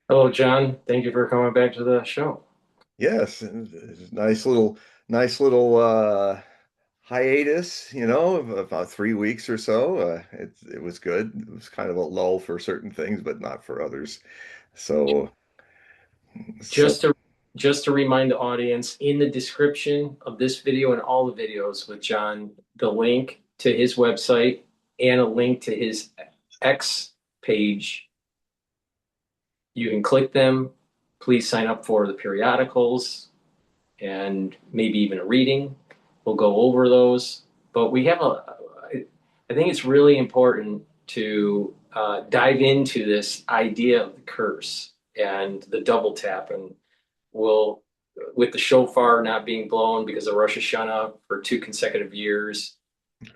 Hello, John. Thank you for coming back to the show. Yes, and it's a nice little hiatus, of about 3 weeks or so. It was good. It was kind of a lull for certain things, but not for others. So so Just to just to remind the audience, in the description of this video and all the videos with John, the link to his website and a link to his X page. You can click them. Please sign up for the periodicals and maybe even a reading. We'll go over those. But I think it's really important to dive into this idea of the curse and the double tap. And we'll, with the shofar not being blown because of Rosh Hashanah for 2 consecutive years.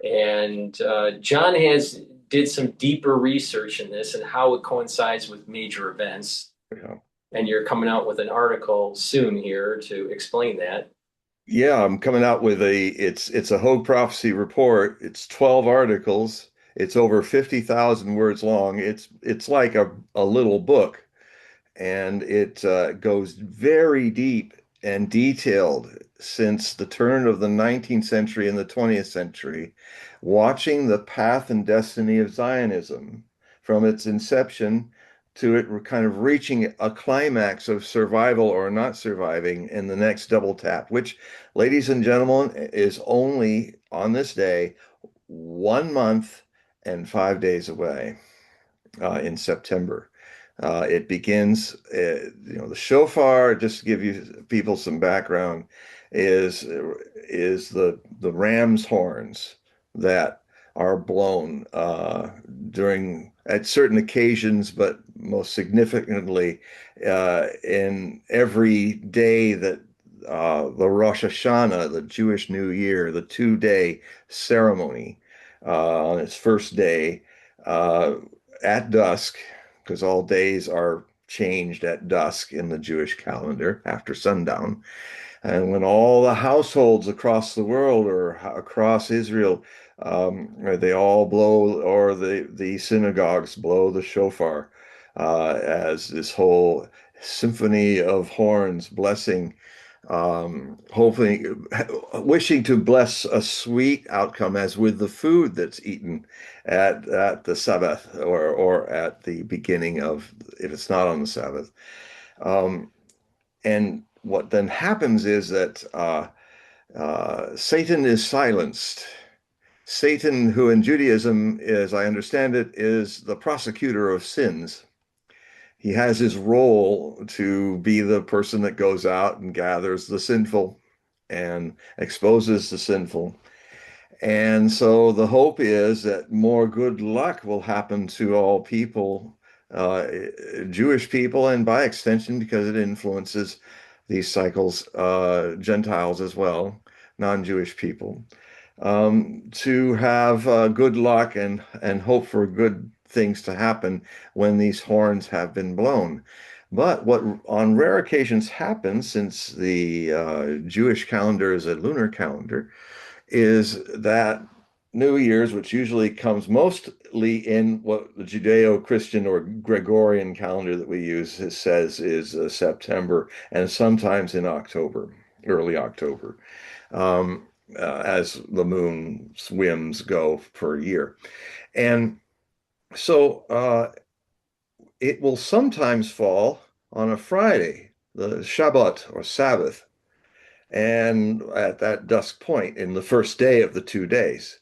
And John has did some deeper research in this and how it coincides with major events. yeah. And you're coming out with an article soon here to explain that. Yeah, I'm coming out with it's a Hogue Prophecy report. It's 12 articles. It's over 50,000 words long. It's like a little book. And it goes very deep and detailed since the turn of the 19th century and the 20th century, watching the path and destiny of Zionism from its inception to it kind of reaching a climax of survival or not surviving in the next double tap, which, ladies and gentlemen, is only on this day 1 month and 5 days away in September. It begins, the shofar, just to give you people some background, is the ram's horns that are blown during at certain occasions, but most significantly in every day that the Rosh Hashanah, the Jewish New Year, the 2 day ceremony on its first day. Uh, at dusk, because all days are changed at dusk in the Jewish calendar after sundown. And when all the households across the world or across Israel, they all blow, or the synagogues blow the shofar as this whole symphony of horns blessing, hopefully wishing to bless a sweet outcome as with the food that's eaten at the Sabbath or at the beginning of, if it's not on the Sabbath. Um, and what then happens is that Satan is silenced. Satan, who in Judaism, as I understand it, is the prosecutor of sins. He has his role to be the person that goes out and gathers the sinful and exposes the sinful. And so the hope is that more good luck will happen to all people, uh, Jewish people, and by extension, because it influences these cycles, Gentiles as well, non-Jewish people, to have good luck and hope for good things to happen when these horns have been blown. But what on rare occasions happens, since the Jewish calendar is a lunar calendar, is that New Year's, which usually comes mostly in what the Judeo-Christian or Gregorian calendar that we use says is September, and sometimes in October, early October, as the moon's whims go per year. And so it will sometimes fall on a Friday, the Shabbat or Sabbath, and at that dusk point in the first day of the 2 days.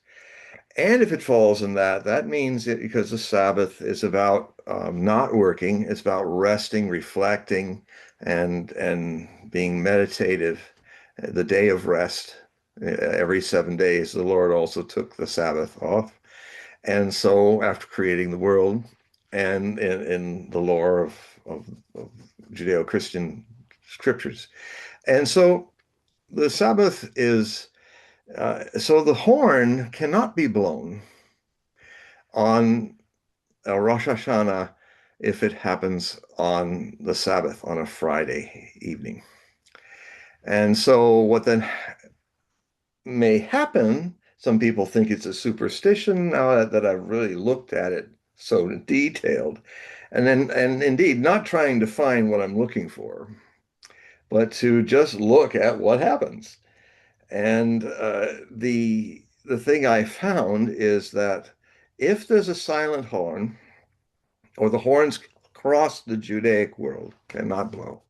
And if it falls in that, that means it, because the Sabbath is about not working, it's about resting, reflecting, and being meditative. The day of rest, every 7 days, the Lord also took the Sabbath off. And so, after creating the world, and in the lore of Judeo-Christian scriptures, and so the Sabbath is so the horn cannot be blown on a Rosh Hashanah if it happens on the Sabbath on a Friday evening. And so what then may happen, some people think it's a superstition now that I've really looked at it so detailed. And indeed, not trying to find what I'm looking for, but to just look at what happens. And the thing I found is that if there's a silent horn, or the horns across the Judaic world cannot blow,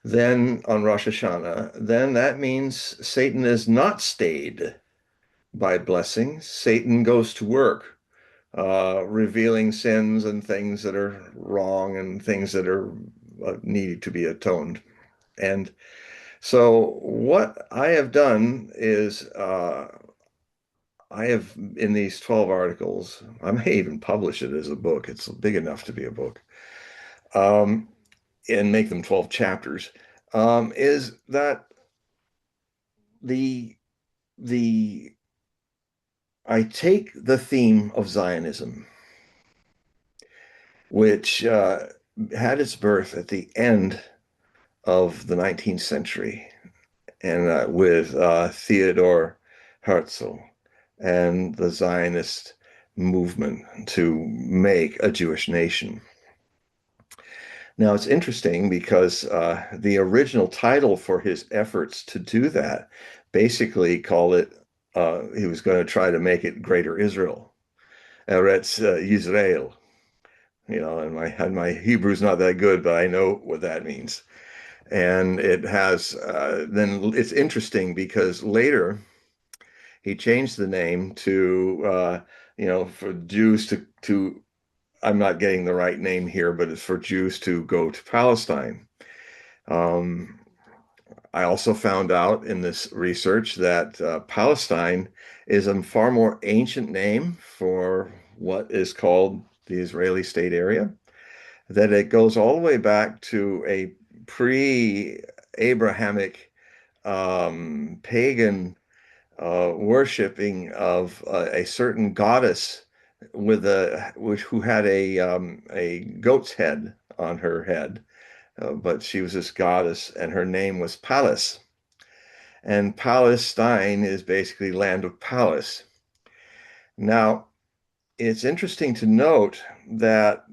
then on Rosh Hashanah, then that means Satan is not stayed by blessings. Satan goes to work, revealing sins and things that are wrong and things that are needed to be atoned. And so, what I have done is I have in these 12 articles, I may even publish it as a book. It's big enough to be a book, um, and make them 12 chapters. Is that the the I take the theme of Zionism, which had its birth at the end of the 19th century, and with Theodor Herzl and the Zionist movement to make a Jewish nation. Now, it's interesting because the original title for his efforts to do that basically called it, he was going to try to make it Greater Israel, Eretz Yisrael. And my Hebrew's not that good, but I know what that means. And it has, then it's interesting because later he changed the name to, for Jews to, I'm not getting the right name here, but it's for Jews to go to Palestine. Um, I also found out in this research that Palestine is a far more ancient name for what is called the Israeli state area, that it goes all the way back to a pre-Abrahamic pagan worshiping of a certain goddess who had a goat's head on her head, but she was this goddess, and her name was Pallas. And Palestine is basically land of Pallas. Now, it's interesting to note that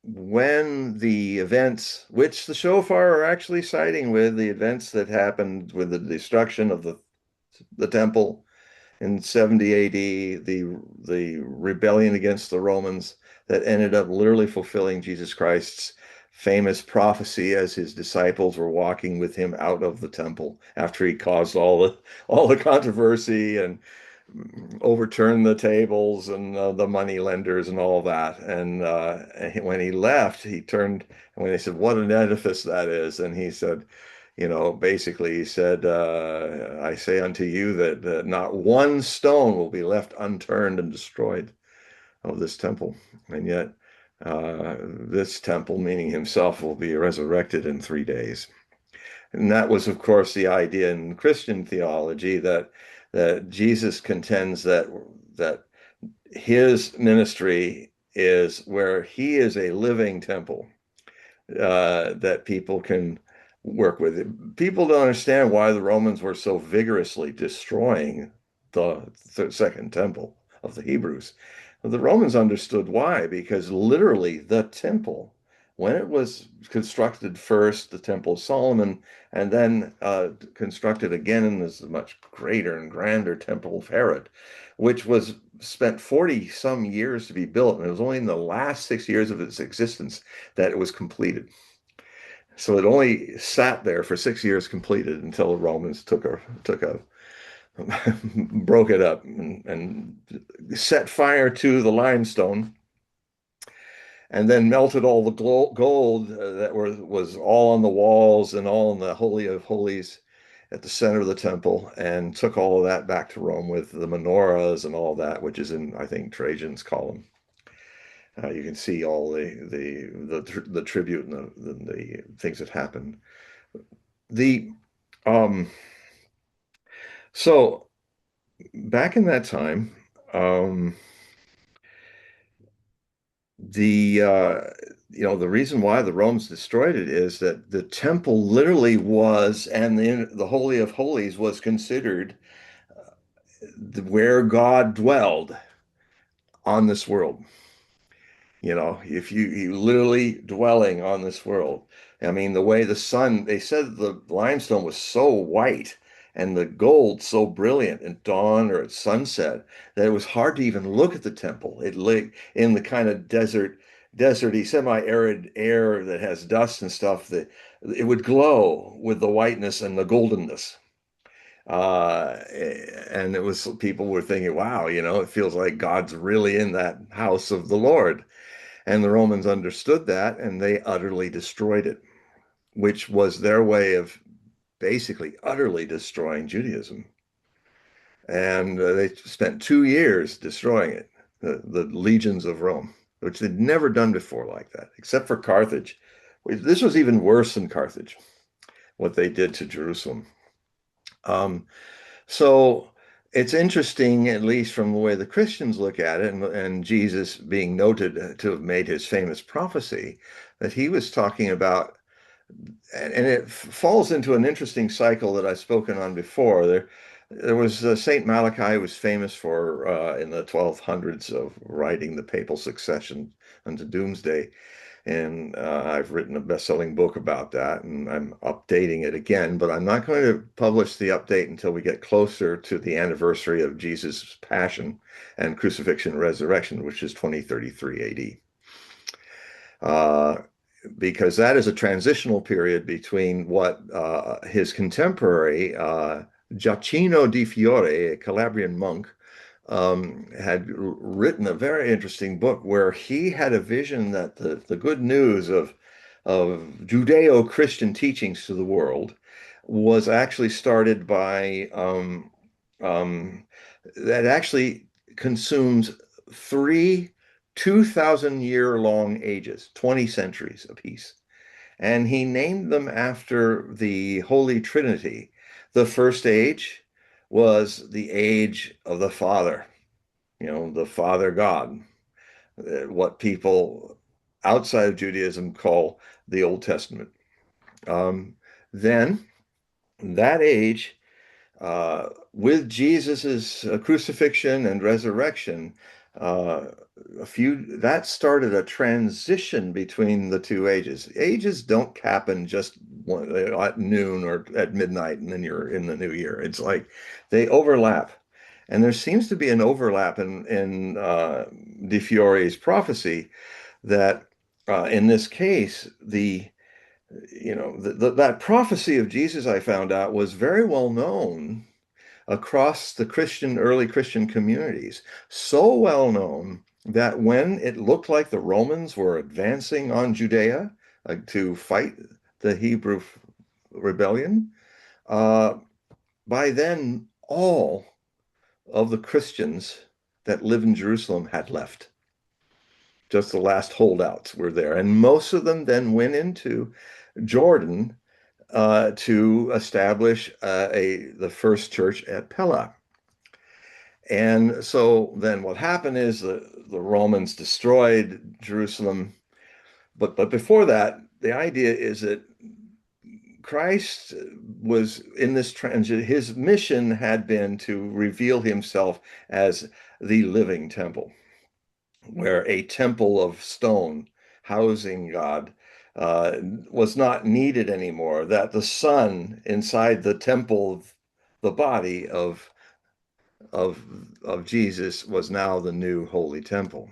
when the events, which the shofar are actually siding with, the events that happened with the destruction of the temple in 70 AD, the rebellion against the Romans that ended up literally fulfilling Jesus Christ's famous prophecy as his disciples were walking with him out of the temple after he caused all the controversy and overturned the tables and the money lenders and all that. And when he left, he turned, and when they said, "What an edifice that is," and he said, basically he said, "I say unto you that not one stone will be left unturned and destroyed of this temple." And yet, this temple, meaning himself, will be resurrected in 3 days. And that was, of course, the idea in Christian theology that Jesus contends that his ministry is where he is a living temple that people can work with. People don't understand why the Romans were so vigorously destroying the second temple of the Hebrews. Well, the Romans understood why, because literally the temple, when it was constructed first, the Temple of Solomon, and then constructed again in this much greater and grander Temple of Herod, which was spent 40 some years to be built, and it was only in the last 6 years of its existence that it was completed. So it only sat there for 6 years completed until the Romans took a broke it up and set fire to the limestone, and then melted all the gold that was all on the walls and all in the Holy of Holies at the center of the temple, and took all of that back to Rome with the menorahs and all that, which is in, I think, Trajan's column. You can see all the tribute and the things that happened. The um, so back in that time, um, the reason why the Romans destroyed it is that the temple literally was, and the Holy of Holies was considered where God dwelled on this world. If you literally dwelling on this world. I mean, the way the sun, they said the limestone was so white and the gold so brilliant at dawn or at sunset that it was hard to even look at the temple. It lay in the kind of deserty, semi-arid air that has dust and stuff that it would glow with the whiteness and the goldenness. And it was people were thinking, wow, it feels like God's really in that house of the Lord. And the Romans understood that and they utterly destroyed it, which was their way of basically utterly destroying Judaism. And they spent 2 years destroying it, the legions of Rome, which they'd never done before like that, except for Carthage. This was even worse than Carthage, what they did to Jerusalem. Um, so it's interesting, at least from the way the Christians look at it, and Jesus being noted to have made his famous prophecy, that he was talking about, and it falls into an interesting cycle that I've spoken on before. There was Saint Malachi was famous for in the 1200s of writing the papal succession unto doomsday. And I've written a best-selling book about that, and I'm updating it again, but I'm not going to publish the update until we get closer to the anniversary of Jesus' passion and crucifixion and resurrection, which is 2033 AD. Because that is a transitional period between what his contemporary, Giacchino di Fiore, a Calabrian monk, had written a very interesting book where he had a vision that the good news of Judeo-Christian teachings to the world was actually started by that actually consumes three 2,000-year long ages, 20 centuries apiece. And he named them after the Holy Trinity. The first age was the age of the Father, the Father God, what people outside of Judaism call the Old Testament. Then that age, with Jesus's crucifixion and resurrection, uh, that started a transition between the two ages. Ages don't happen just at noon or at midnight, and then you're in the new year. It's like they overlap. And there seems to be an overlap in Di Fiore's prophecy that in this case, that prophecy of Jesus, I found out, was very well known across the early Christian communities. So well known that when it looked like the Romans were advancing on Judea to fight the Hebrew rebellion, uh, by then all of the Christians that live in Jerusalem had left. Just the last holdouts were there. And most of them then went into Jordan to establish the first church at Pella. And so then what happened is the Romans destroyed Jerusalem. But before that, the idea is that Christ was in this transit. His mission had been to reveal himself as the living temple, where a temple of stone housing God was not needed anymore, that the Son inside the temple, the body of of Jesus was now the new holy temple.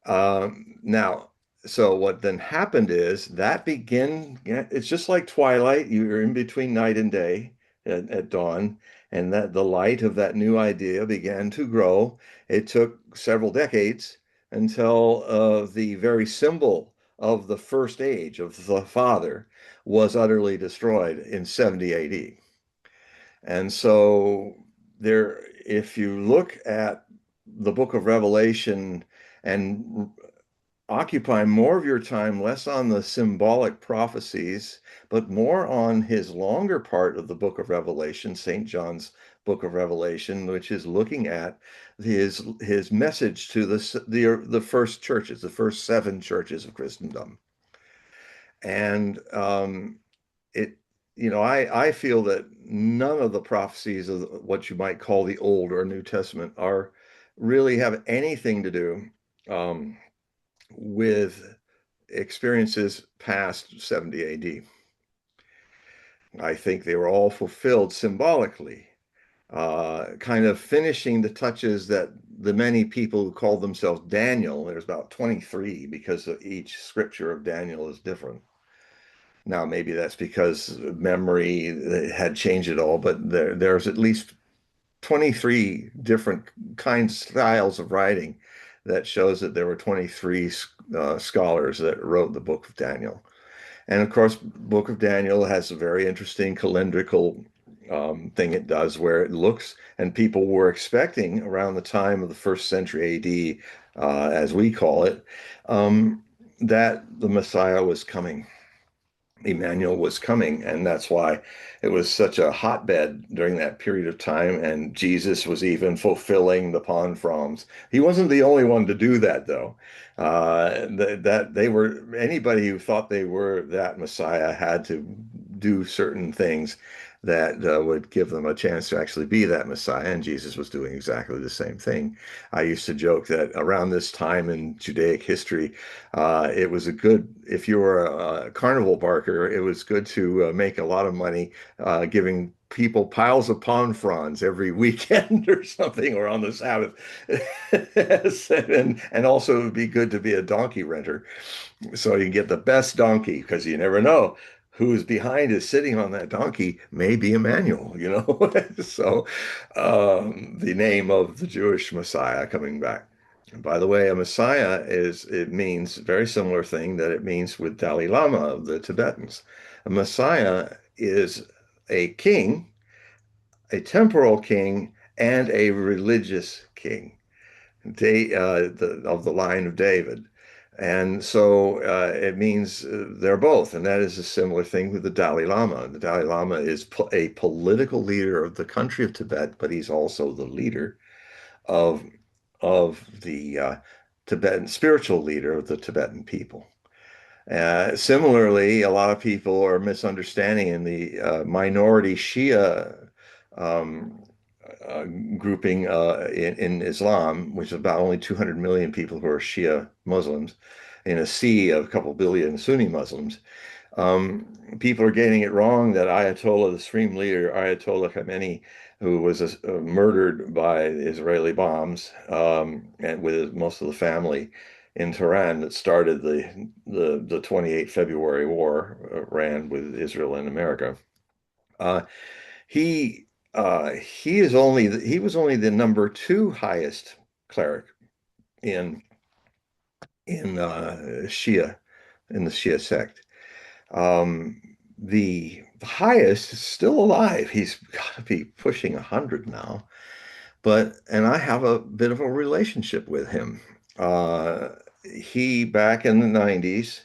Now, so what then happened is that it's just like twilight. You're in between night and day at dawn, and that the light of that new idea began to grow. It took several decades until the very symbol of the first age of the Father was utterly destroyed in 70 AD. And so if you look at the book of Revelation and occupy more of your time less on the symbolic prophecies, but more on his longer part of the book of Revelation, St. John's book of Revelation, which is looking at his message to the first churches, the first seven churches of Christendom. And it I feel that none of the prophecies of what you might call the Old or New Testament are really have anything to do with experiences past 70 AD. I think they were all fulfilled symbolically, kind of finishing the touches that the many people who called themselves Daniel, there's about 23 because each scripture of Daniel is different. Now, maybe that's because memory had changed it all, but there's at least 23 different kinds, styles of writing that shows that there were 23 scholars that wrote the book of Daniel. And of course, Book of Daniel has a very interesting calendrical thing it does where it looks, and people were expecting around the time of the first century AD, as we call it, that the Messiah was coming. Emmanuel was coming, and that's why it was such a hotbed during that period of time. And Jesus was even fulfilling the Ponfroms. He wasn't the only one to do that, though. That they were anybody who thought they were that Messiah had to do certain things that would give them a chance to actually be that Messiah. And Jesus was doing exactly the same thing. I used to joke that around this time in Judaic history, it was a good, if you were a carnival barker, it was good to make a lot of money giving people piles of pond fronds every weekend or something, or on the Sabbath. And also it would be good to be a donkey renter. So you get the best donkey because you never know who's behind is sitting on that donkey may be Emmanuel, you know. So the name of the Jewish Messiah coming back. And by the way, a Messiah it means a very similar thing that it means with Dalai Lama of the Tibetans. A Messiah is a king, a temporal king, and a religious king of the line of David. And so it means they're both. And that is a similar thing with the Dalai Lama. The Dalai Lama is a political leader of the country of Tibet, but he's also the leader of, of the Tibetan spiritual leader of the Tibetan people. Similarly, a lot of people are misunderstanding in the minority Shia um, uh, grouping in Islam, which is about only 200 million people who are Shia Muslims, in a sea of a couple billion Sunni Muslims. People are getting it wrong that Ayatollah, the supreme leader, Ayatollah Khamenei, who was murdered by Israeli bombs, and with most of the family in Tehran, that started the 28 February war, ran with Israel and America. Uh, he was only the number two highest cleric in Shia, in the Shia sect. The highest is still alive. He's got to be pushing 100 now. And I have a bit of a relationship with him. Uh, he, back in the 90s,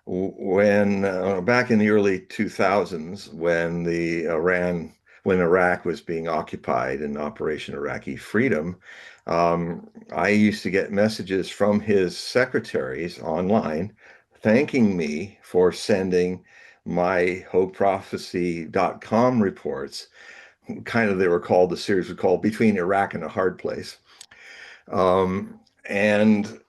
when back in the early 2000s, when Iraq was being occupied in Operation Iraqi Freedom, I used to get messages from his secretaries online thanking me for sending my HopeProphecy.com reports. Kind of, the series was called Between Iraq and a Hard Place. Um, and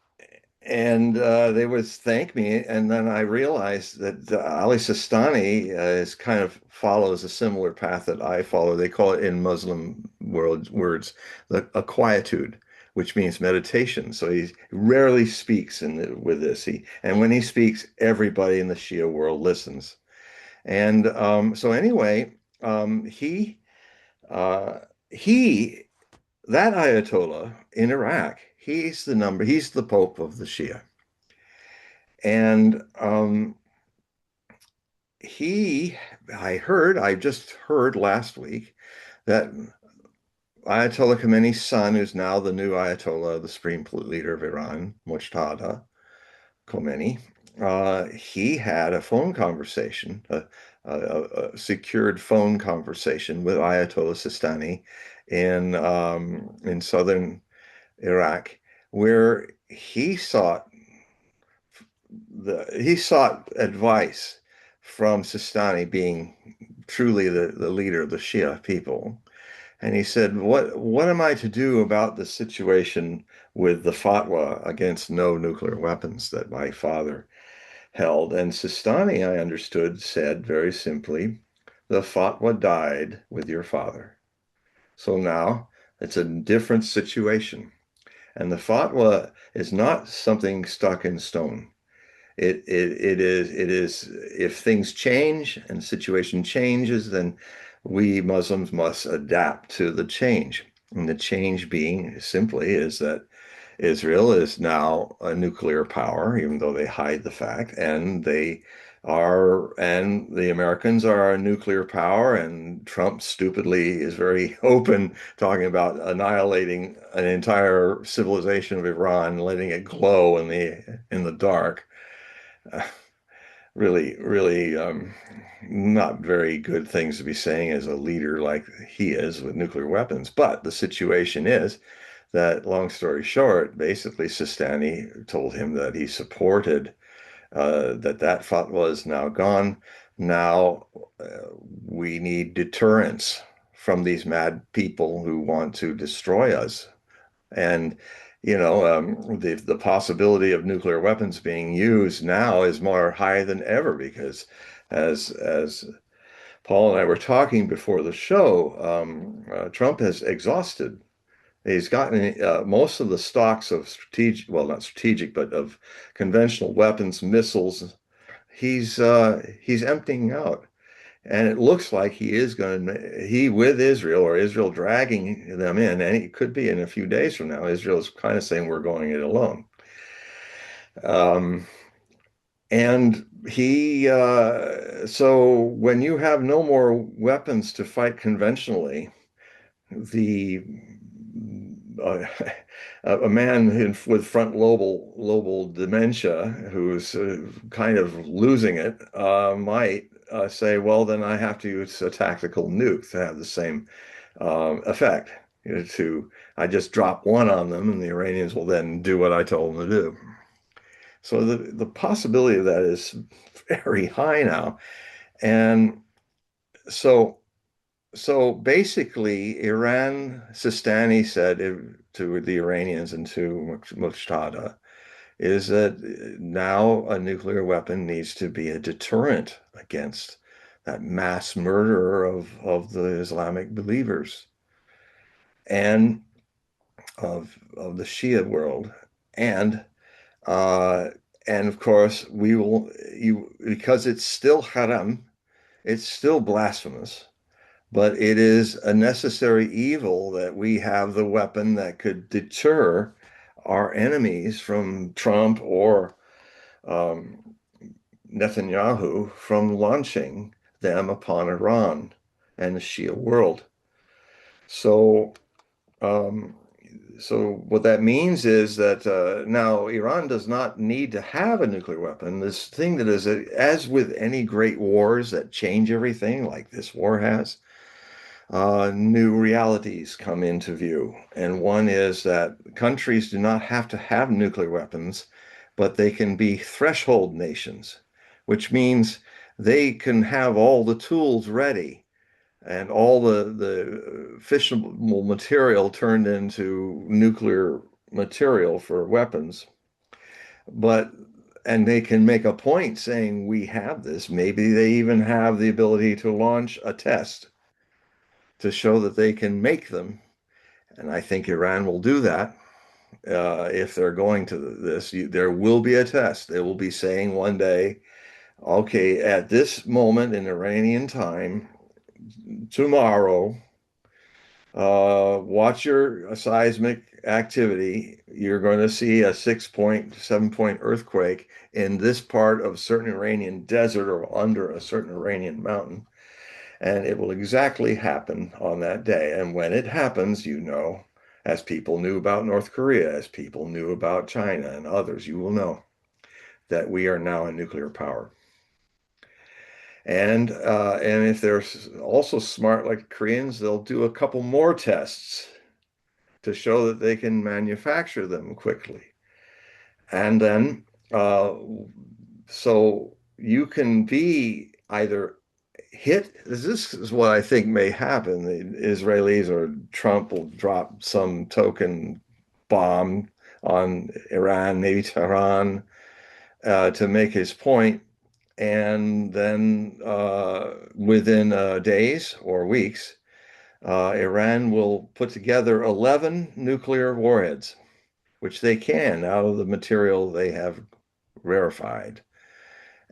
they would thank me, and then I realized that Ali Sistani is kind of follows a similar path that I follow. They call it in Muslim words a quietude, which means meditation. So he rarely speaks with this. And when he speaks, everybody in the Shia world listens. And so anyway, he uh, he that Ayatollah in Iraq, he's the Pope of the Shia. And he, I just heard last week that Ayatollah Khamenei's son, who's now the new Ayatollah, the supreme leader of Iran, Mujtaba Khomeini, he had a phone conversation, a secured phone conversation with Ayatollah Sistani in southern Iraq, where he sought advice from Sistani, being truly the leader of the Shia people. And he said, what am I to do about the situation with the fatwa against no nuclear weapons that my father held. And Sistani, I understood, said very simply, the fatwa died with your father. So now it's a different situation. And the fatwa is not something stuck in stone. It is if things change and the situation changes, then we Muslims must adapt to the change. And the change being simply is that Israel is now a nuclear power, even though they hide the fact, and the Americans are a nuclear power, and Trump stupidly is very open talking about annihilating an entire civilization of Iran, letting it glow in the dark. Uh, really, not very good things to be saying as a leader like he is with nuclear weapons. But the situation is that, long story short, basically Sistani told him that he supported that fatwa is now gone. Now we need deterrence from these mad people who want to destroy us. And the possibility of nuclear weapons being used now is more high than ever because, as Paul and I were talking before the show, Trump has exhausted. He's gotten most of the stocks of strategic, well, not strategic, but of conventional weapons, missiles. He's emptying out. And it looks like he with Israel or Israel dragging them in, and it could be in a few days from now. Israel is kind of saying we're going it alone. Um, and so when you have no more weapons to fight conventionally, the uh, a man with lobal dementia who's kind of losing it might say, well, then I have to use a tactical nuke to have the same effect. I just drop one on them, and the Iranians will then do what I told them to do. So the possibility of that is very high now, and so. So basically, Sistani said to the Iranians and to Muqtada is that now a nuclear weapon needs to be a deterrent against that mass murder of the Islamic believers and of the Shia world. And uh, and of course, because it's still haram, it's still blasphemous. But it is a necessary evil that we have the weapon that could deter our enemies from Trump or um, Netanyahu from launching them upon Iran and the Shia world. So, um, so what that means is that now Iran does not need to have a nuclear weapon. This thing that is, as with any great wars that change everything, like this war has, new realities come into view. And one is that countries do not have to have nuclear weapons, but they can be threshold nations, which means they can have all the tools ready and all the fissionable material turned into nuclear material for weapons. But and they can make a point saying we have this. Maybe they even have the ability to launch a test to show that they can make them. And I think Iran will do that if they're going to this. There will be a test. They will be saying one day, okay, at this moment in Iranian time, tomorrow, watch your seismic activity. You're going to see a 6 point, 7 point earthquake in this part of certain Iranian desert or under a certain Iranian mountain. And it will exactly happen on that day. And when it happens, as people knew about North Korea, as people knew about China and others, you will know that we are now a nuclear power. And if they're also smart like Koreans, they'll do a couple more tests to show that they can manufacture them quickly. And then, uh, so you can be either this is what I think may happen. The Israelis or Trump will drop some token bomb on Iran, maybe Tehran, to make his point. And then within days or weeks, Iran will put together 11 nuclear warheads, which they can out of the material they have rarefied.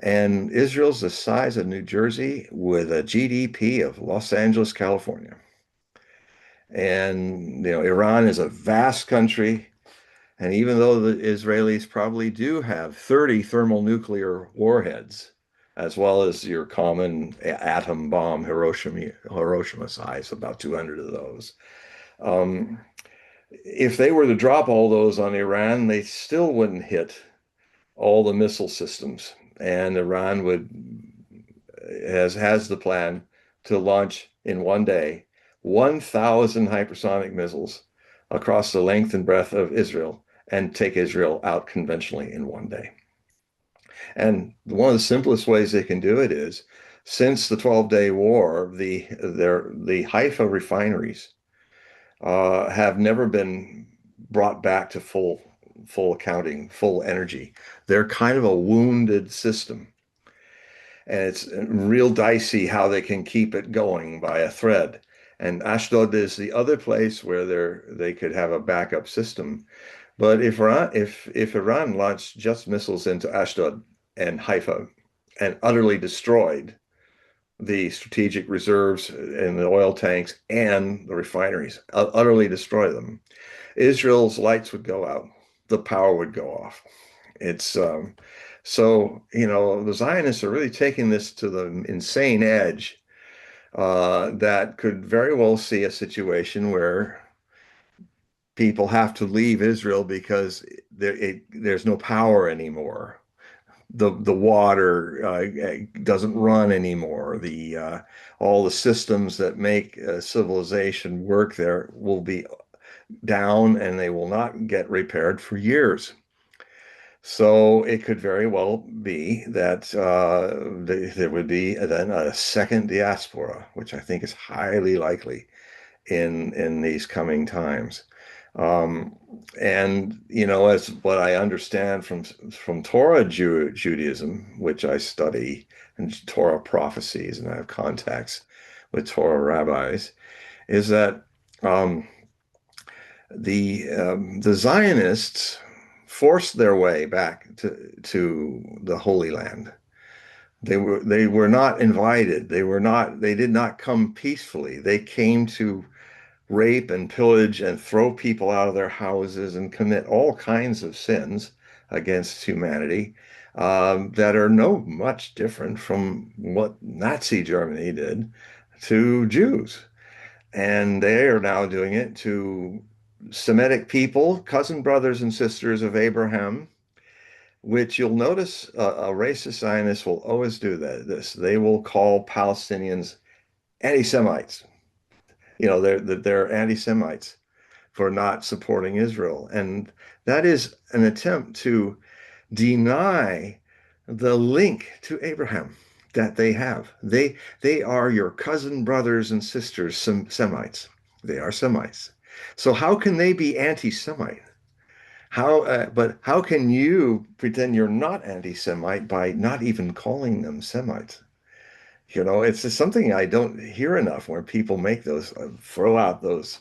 And Israel's the size of New Jersey with a GDP of Los Angeles, California. And Iran is a vast country. And even though the Israelis probably do have 30 thermonuclear warheads, as well as your common atom bomb, Hiroshima size, about 200 of those. Um, if they were to drop all those on Iran, they still wouldn't hit all the missile systems. And Iran would has the plan to launch in one day 1,000 hypersonic missiles across the length and breadth of Israel and take Israel out conventionally in one day. And one of the simplest ways they can do it is, since the 12-day war, the Haifa refineries have never been brought back to full accounting, full energy. They're kind of a wounded system. And it's real dicey how they can keep it going by a thread. And Ashdod is the other place where they could have a backup system. But if Iran launched just missiles into Ashdod and Haifa and utterly destroyed the strategic reserves in the oil tanks and the refineries, utterly destroy them, Israel's lights would go out, the power would go off. It's so the Zionists are really taking this to the insane edge that could very well see a situation where people have to leave Israel because there's no power anymore. The water doesn't run anymore. The all the systems that make civilization work there will be down, and they will not get repaired for years. So it could very well be that there would be then a second diaspora, which I think is highly likely in these coming times. Um, and as what I understand from Torah Judaism, which I study, and Torah prophecies, and I have contacts with Torah rabbis, is that um, the Zionists forced their way back to the Holy Land. They were not invited. They did not come peacefully. They came to rape and pillage and throw people out of their houses and commit all kinds of sins against humanity that are no much different from what Nazi Germany did to Jews. And they are now doing it to Semitic people, cousin brothers and sisters of Abraham, which you'll notice a racist Zionist will always do they will call Palestinians anti-Semites. They're anti-Semites for not supporting Israel. And that is an attempt to deny the link to Abraham that they have. They are your cousin brothers and sisters, some Semites. They are Semites. So how can they be anti-Semite? But how can you pretend you're not anti-Semite by not even calling them Semites? It's just something I don't hear enough where people make throw out those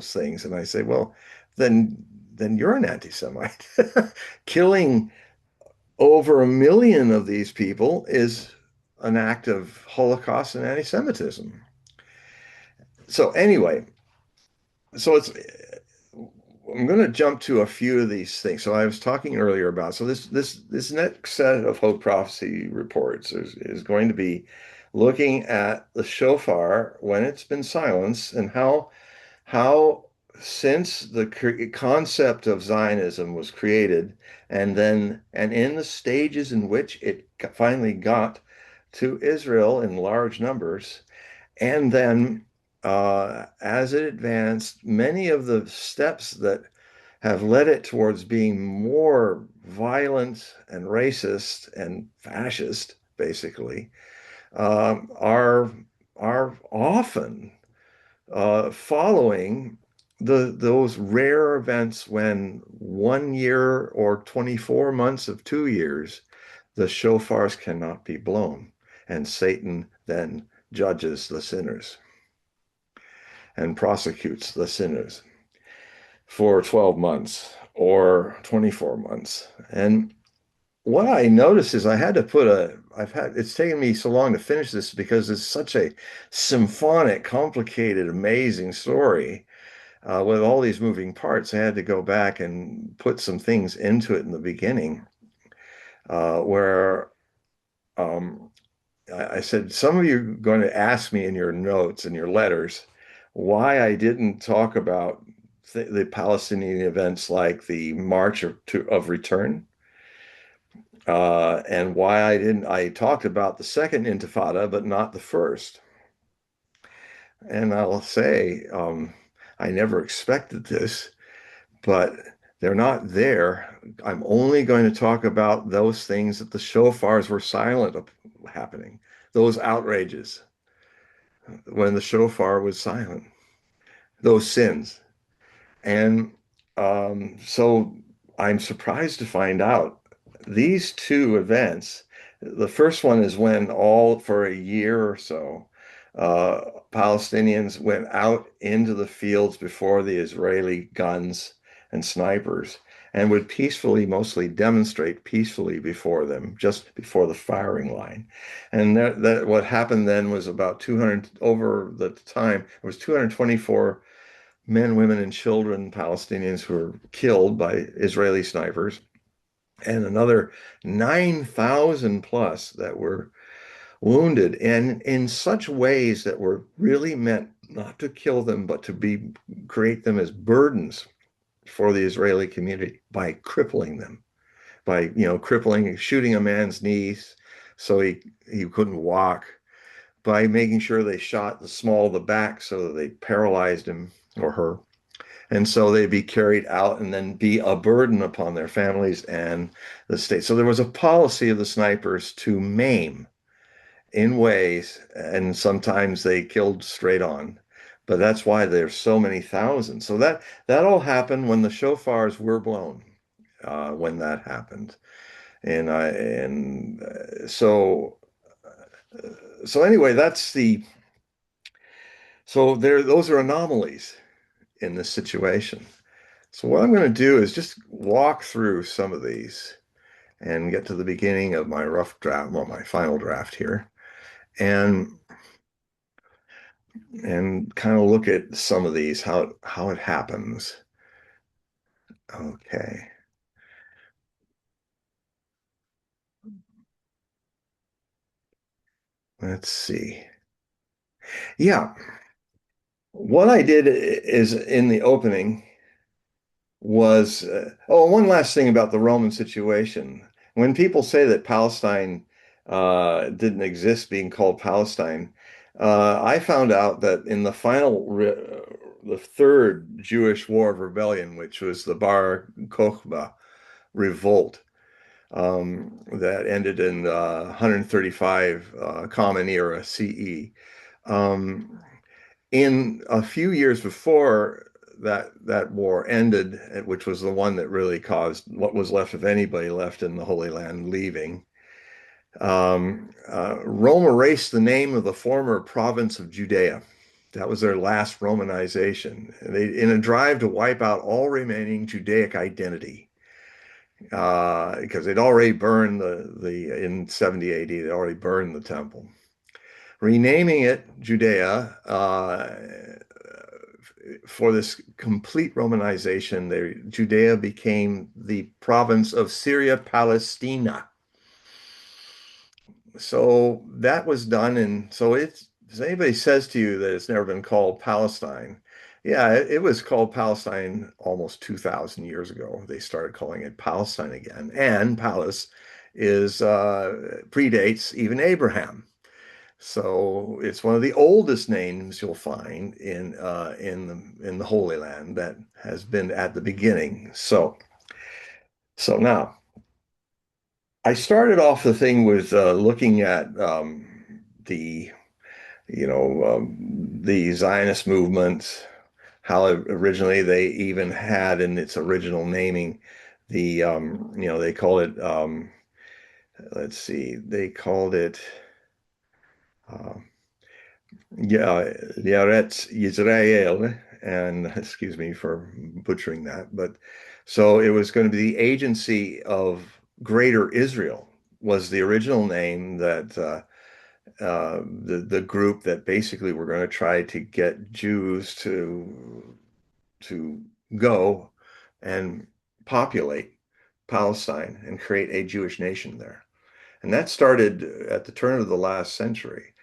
things, and I say, well, then you're an anti-Semite. Killing over 1 million of these people is an act of Holocaust and anti-Semitism. So anyway, so I'm going to jump to a few of these things. So I was talking earlier about, so this next set of Hogue Prophecy reports is going to be looking at the shofar when it's been silenced, and how since the concept of Zionism was created, and in the stages in which it finally got to Israel in large numbers, and then as it advanced, many of the steps that have led it towards being more violent and racist and fascist, basically, are often following those rare events when 1 year or 24 months of 2 years, the shofars cannot be blown, and Satan then judges the sinners and prosecutes the sinners for 12 months or 24 months. And what I noticed is I had to put it's taken me so long to finish this because it's such a symphonic, complicated, amazing story with all these moving parts. I had to go back and put some things into it in the beginning where um, I said, some of you are going to ask me in your notes and your letters why I didn't talk about the Palestinian events like the March of Return. And why I talked about the second Intifada, but not the first. And I'll say, I never expected this, but they're not there. I'm only going to talk about those things that the shofars were silent of happening, those outrages when the shofar was silent, those sins. And so I'm surprised to find out these two events. The first one is when all for a year or so, Palestinians went out into the fields before the Israeli guns and snipers and would peacefully, mostly demonstrate peacefully before them, just before the firing line. And that what happened then was about 200 over the time, it was 224 men, women, and children, Palestinians who were killed by Israeli snipers, and another 9,000 plus that were wounded, and in such ways that were really meant not to kill them, but to create them as burdens for the Israeli community by crippling them, by crippling, shooting a man's knees so he couldn't walk, by making sure they shot the small of the back so that they paralyzed him or her. And so they'd be carried out and then be a burden upon their families and the state. So there was a policy of the snipers to maim in ways, and sometimes they killed straight on. But that's why there's so many thousands. So that all happened when the shofars were blown, when that happened. And so anyway, so there those are anomalies in this situation. So what I'm going to do is just walk through some of these and get to the beginning of my rough draft, well, my final draft here, and kind of look at some of these, how it happens. Okay, let's see. Yeah, what I did is in the opening was one last thing about the Roman situation. When people say that Palestine didn't exist, being called Palestine, I found out that in the third Jewish War of Rebellion, which was the Bar Kokhba revolt, that ended in 135 Common Era CE. Um, in a few years before that war ended, which was the one that really caused what was left of anybody left in the Holy Land leaving, Rome erased the name of the former province of Judea. That was their last Romanization. In a drive to wipe out all remaining Judaic identity, because they'd already burned in 70 AD, they'd already burned the temple. Renaming it Judea for this complete Romanization, Judea became the province of Syria Palestina. So that was done, and so if anybody says to you that it's never been called Palestine, yeah, it was called Palestine almost 2,000 years ago. They started calling it Palestine again, and Palus is predates even Abraham. So it's one of the oldest names you'll find in the Holy Land that has been at the beginning. So now I started off the thing with looking at the the Zionist movement, how originally they even had in its original naming they call it let's see, they called it uh, yeah, Eretz Yisrael, and excuse me for butchering that, but so it was going to be the Agency of Greater Israel was the original name that the group that basically were going to try to get Jews to go and populate Palestine and create a Jewish nation there. And that started at the turn of the last century,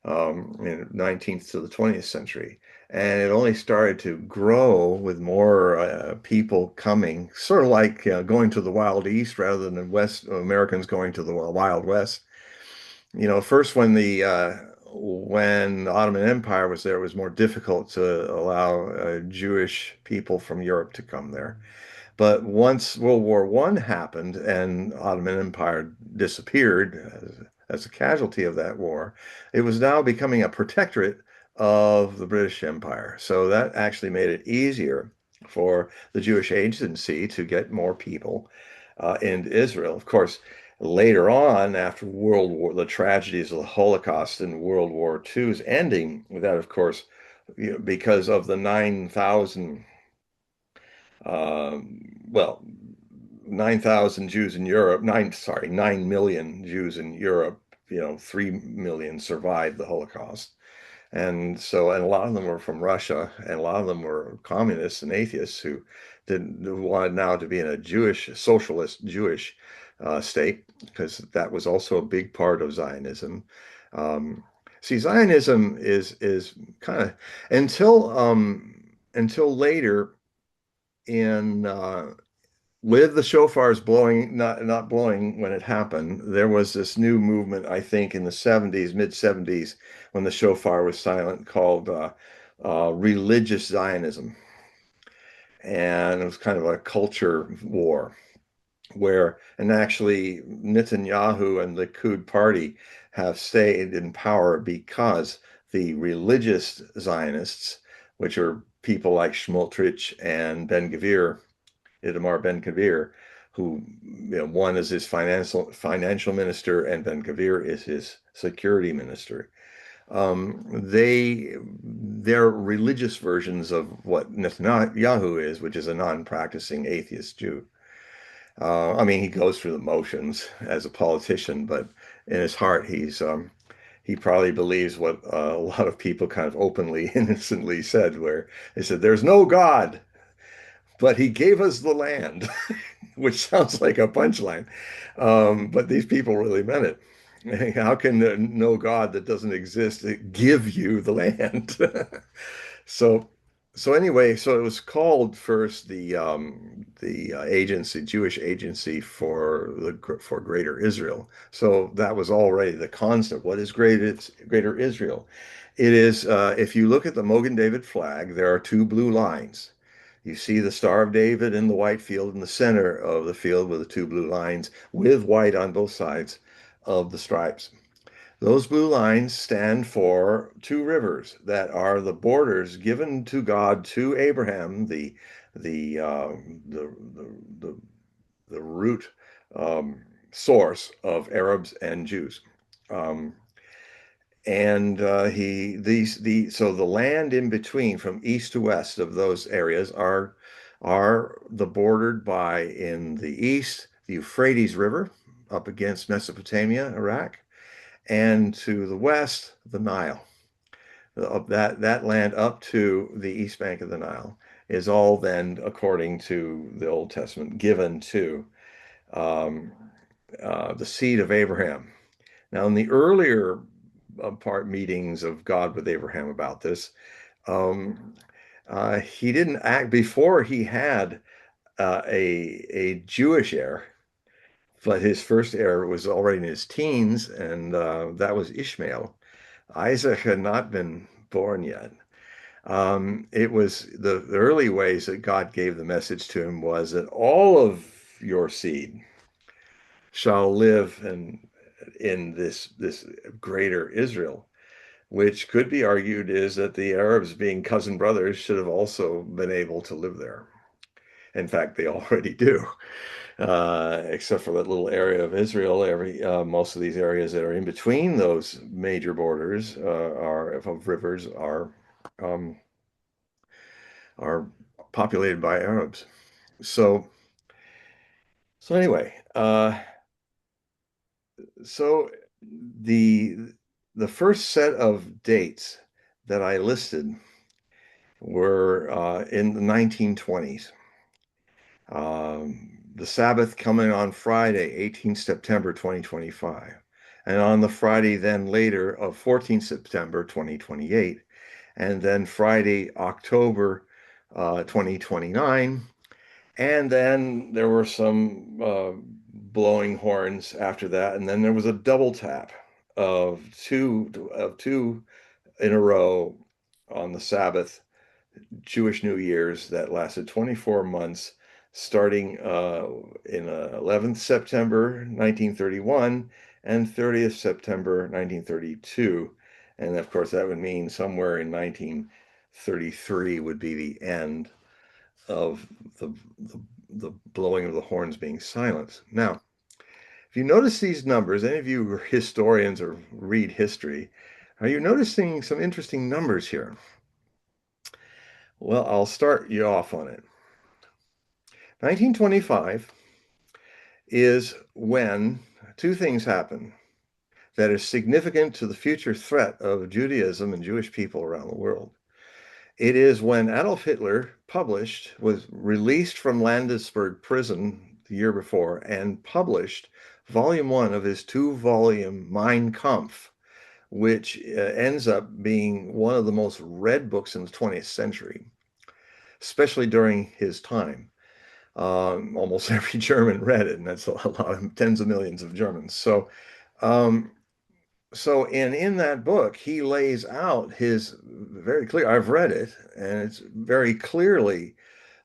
in 19th to the 20th century. And it only started to grow with more people coming, sort of like going to the Wild East rather than West Americans going to the Wild West. First when the Ottoman Empire was there, it was more difficult to allow Jewish people from Europe to come there. But once World War I happened and Ottoman Empire disappeared as a casualty of that war, it was now becoming a protectorate of the British Empire. So that actually made it easier for the Jewish agency to get more people into Israel. Of course, later on, after World War, the tragedies of the Holocaust and World War II's ending, that of course, because of the 9,000 well, 9,000 Jews in Europe, 9 million Jews in Europe, 3 million survived the Holocaust. And a lot of them were from Russia, and a lot of them were communists and atheists who wanted now to be in a Jewish, socialist Jewish state, because that was also a big part of Zionism. Um, See, Zionism is kind of until later in with the shofars blowing, not blowing when it happened, there was this new movement, I think, in the 70s, mid 70s, when the shofar was silent, called religious Zionism. And it was kind of a culture war and actually Netanyahu and the Likud party have stayed in power because the religious Zionists, which are people like Schmoltrich and Ben-Gvir, Itamar Ben-Gvir, who one is his financial minister and Ben-Gvir is his security minister. They're religious versions of what Netanyahu is, which is a non-practicing atheist Jew. I mean, he goes through the motions as a politician, but in his heart, he probably believes what a lot of people kind of openly, innocently said, where they said, "There's no God, but he gave us the land," which sounds like a punchline. But these people really meant it. How can no God that doesn't exist give you the land? So, so anyway, so it was called first the agency, Jewish Agency for Greater Israel. So that was already the concept. What is Greater Israel? It is if you look at the Mogen David flag, there are two blue lines. You see the Star of David in the white field in the center of the field with the two blue lines with white on both sides of the stripes. Those blue lines stand for two rivers that are the borders given to God to Abraham, the the root source of Arabs and Jews. Um, and so the land in between from east to west of those areas are the bordered by in the east the Euphrates River up against Mesopotamia, Iraq, and to the west, the Nile. That land up to the east bank of the Nile is all then, according to the Old Testament, given to um, the seed of Abraham. Now, in the earlier part meetings of God with Abraham about this, um, he didn't act before he had a Jewish heir, but his first heir was already in his teens, and that was Ishmael. Isaac had not been born yet. It was the early ways that God gave the message to him was that all of your seed shall live in this greater Israel. which could be argued is that the Arabs, being cousin brothers, should have also been able to live there. In fact, they already do, except for that little area of Israel. Most of these areas that are in between those major borders are of rivers um, are populated by Arabs. So so anyway, so the the first set of dates that I listed were in the 1920s. The Sabbath coming on Friday, 18th September 2025, and on the Friday then later of 14th September 2028, and then Friday, October 2029, and then there were some blowing horns after that, and then there was a double tap of two in a row on the Sabbath Jewish New Year's that lasted 24 months, starting in 11th September 1931 and 30th September 1932. And of course, that would mean somewhere in 1933 would be the end of the blowing of the horns being silenced. Now, if you notice these numbers, any of you are historians or read history, are you noticing some interesting numbers here? Well, I'll start you off on it. 1925 is when two things happen that are significant to the future threat of Judaism and Jewish people around the world. It is when Adolf Hitler was released from Landesberg prison the year before and published volume one of his two-volume Mein Kampf, which ends up being one of the most read books in the 20th century, especially during his time. Almost every German read it, and that's a lot of tens of millions of Germans. Um, in that book, he lays out his very clear. I've read it, and it's very clearly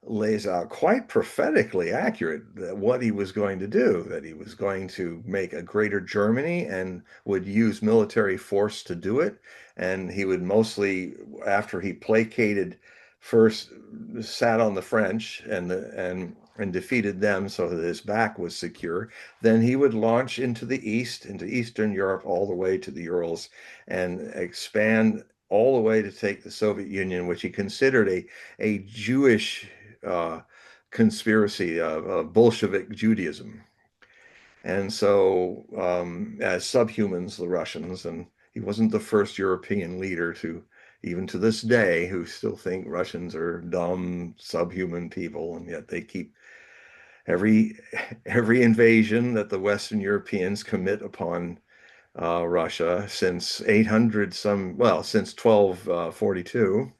lays out quite prophetically accurate that what he was going to do, that he was going to make a greater Germany and would use military force to do it. And he would mostly, after he placated first, sat on the French and defeated them so that his back was secure, then he would launch into the east, into Eastern Europe, all the way to the Urals and expand all the way to take the Soviet Union, which he considered a Jewish conspiracy of Bolshevik Judaism. And so, as subhumans, the Russians, and he wasn't the first European leader to, even to this day, who still think Russians are dumb, subhuman people, and yet they keep every every invasion that the Western Europeans commit upon Russia since 800 since 1242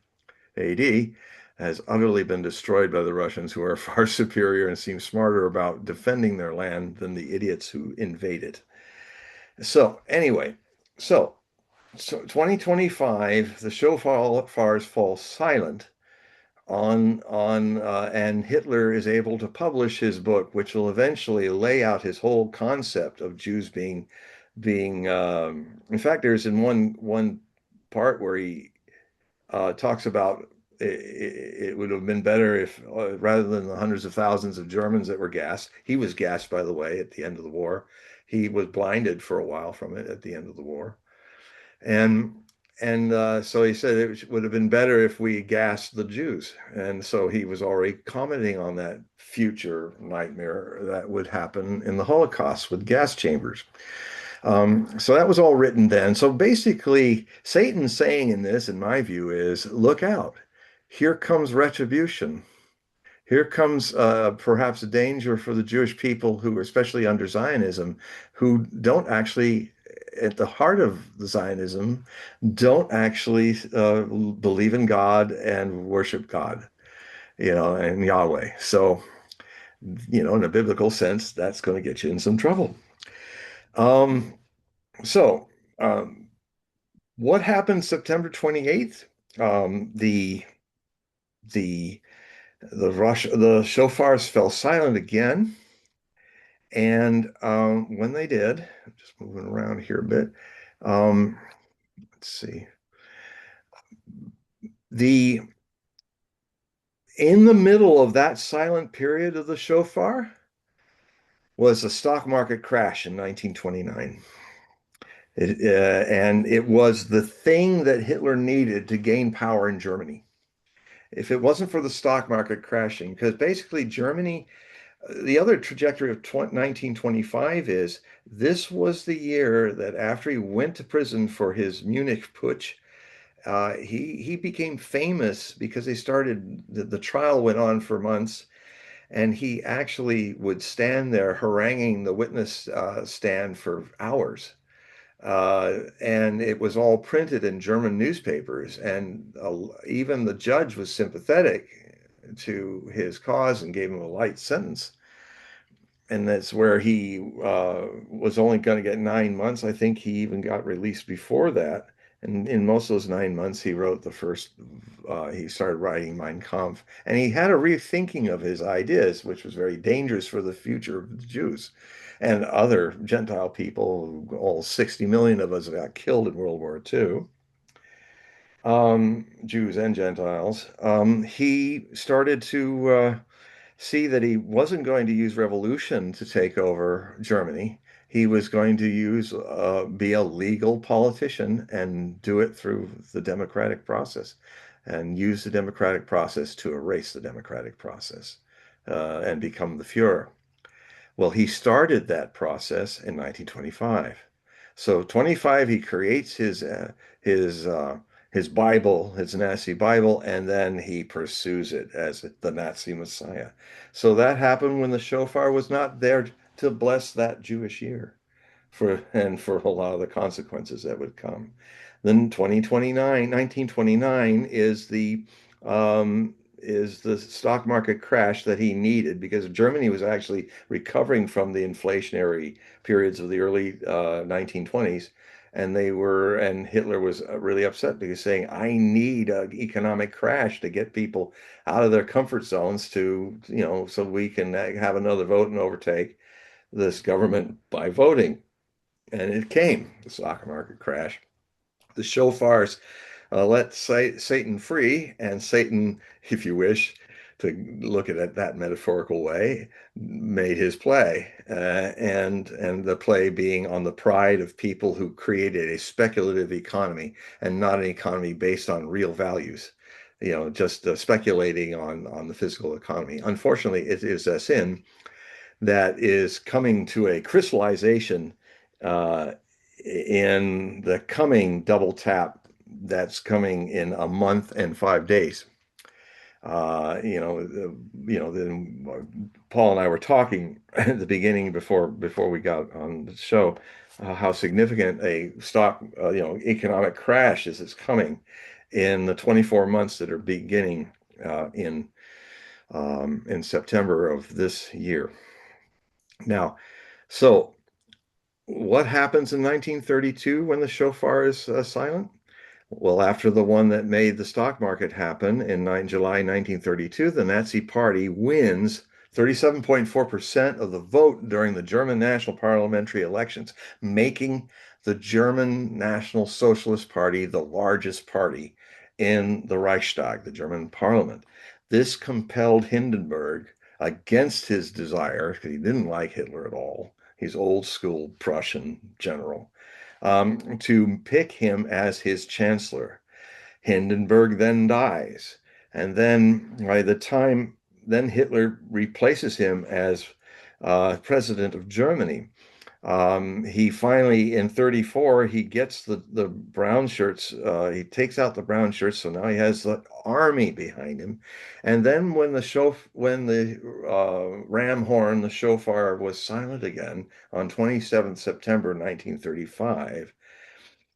AD has utterly been destroyed by the Russians, who are far superior and seem smarter about defending their land than the idiots who invade it. So anyway, so 2025, the shofars fall silent and Hitler is able to publish his book, which will eventually lay out his whole concept of Jews being. In fact, there's in one part where he talks about it would have been better if, rather than the hundreds of thousands of Germans that were gassed, he was gassed, by the way, at the end of the war. He was blinded for a while from it at the end of the war. And so he said it would have been better if we gassed the Jews. And so he was already commenting on that future nightmare that would happen in the Holocaust with gas chambers. So that was all written then. So basically, Satan's saying in this, in my view, is look out. Here comes retribution. Here comes perhaps a danger for the Jewish people who, especially under Zionism, who don't actually, at the heart of the Zionism, don't actually believe in God and worship God, and Yahweh. So, in a biblical sense, that's going to get you in some trouble. Um, so, um, what happened September 28th? The the the shofars fell silent again, and when they did, just moving around here a bit, um, let's see. The In the middle of that silent period of the shofar was the stock market crash in 1929. And it was the thing that Hitler needed to gain power in Germany. If it wasn't for the stock market crashing, because basically Germany, the other trajectory of 1925 is this was the year that after he went to prison for his Munich putsch, he became famous because the trial went on for months, and he actually would stand there haranguing the witness stand for hours. And it was all printed in German newspapers, and even the judge was sympathetic to his cause and gave him a light sentence. And that's where he was only going to get 9 months. I think he even got released before that. And in most of those 9 months, he wrote he started writing Mein Kampf. And he had a rethinking of his ideas, which was very dangerous for the future of the Jews and other Gentile people. All 60 million of us got killed in World War II, Jews and Gentiles. He started to see that he wasn't going to use revolution to take over Germany. He was going to be a legal politician and do it through the democratic process and use the democratic process to erase the democratic process and become the Fuhrer. Well, he started that process in 1925. So 25, he creates his his Bible, his Nazi Bible, and then he pursues it as the Nazi Messiah. So that happened when the shofar was not there to bless that Jewish year for a lot of the consequences that would come. Then 1929 is the stock market crash that he needed because Germany was actually recovering from the inflationary periods of the early 1920s. And Hitler was really upset because saying, I need an economic crash to get people out of their comfort zones so we can have another vote and overtake this government by voting. And it came, the stock market crash. The shofars let Satan free, and Satan, if you wish to look at it that metaphorical way, made his play, and the play being on the pride of people who created a speculative economy and not an economy based on real values. Just speculating on the physical economy. Unfortunately, it is a sin that is coming to a crystallization uh, in the coming double tap that's coming in a month and 5 days. Then Paul and I were talking at the beginning before we got on the show, how significant a economic crash is coming in the 24 months that are beginning in September of this year. Now, so what happens in 1932 when the shofar is silent? Well, after the one that made the stock market happen in July 1932, the Nazi Party wins 37.4% of the vote during the German national parliamentary elections, making the German National Socialist Party the largest party in the Reichstag, the German parliament. This compelled Hindenburg, against his desire, because he didn't like Hitler at all, he's old school Prussian general, to pick him as his chancellor. Hindenburg then dies. And then by the time then Hitler replaces him as president of Germany. He finally, in 34, he gets the brown shirts. He takes out the brown shirts, so now he has the army behind him. And then when the ram horn, the shofar, was silent again on 27th September 1935,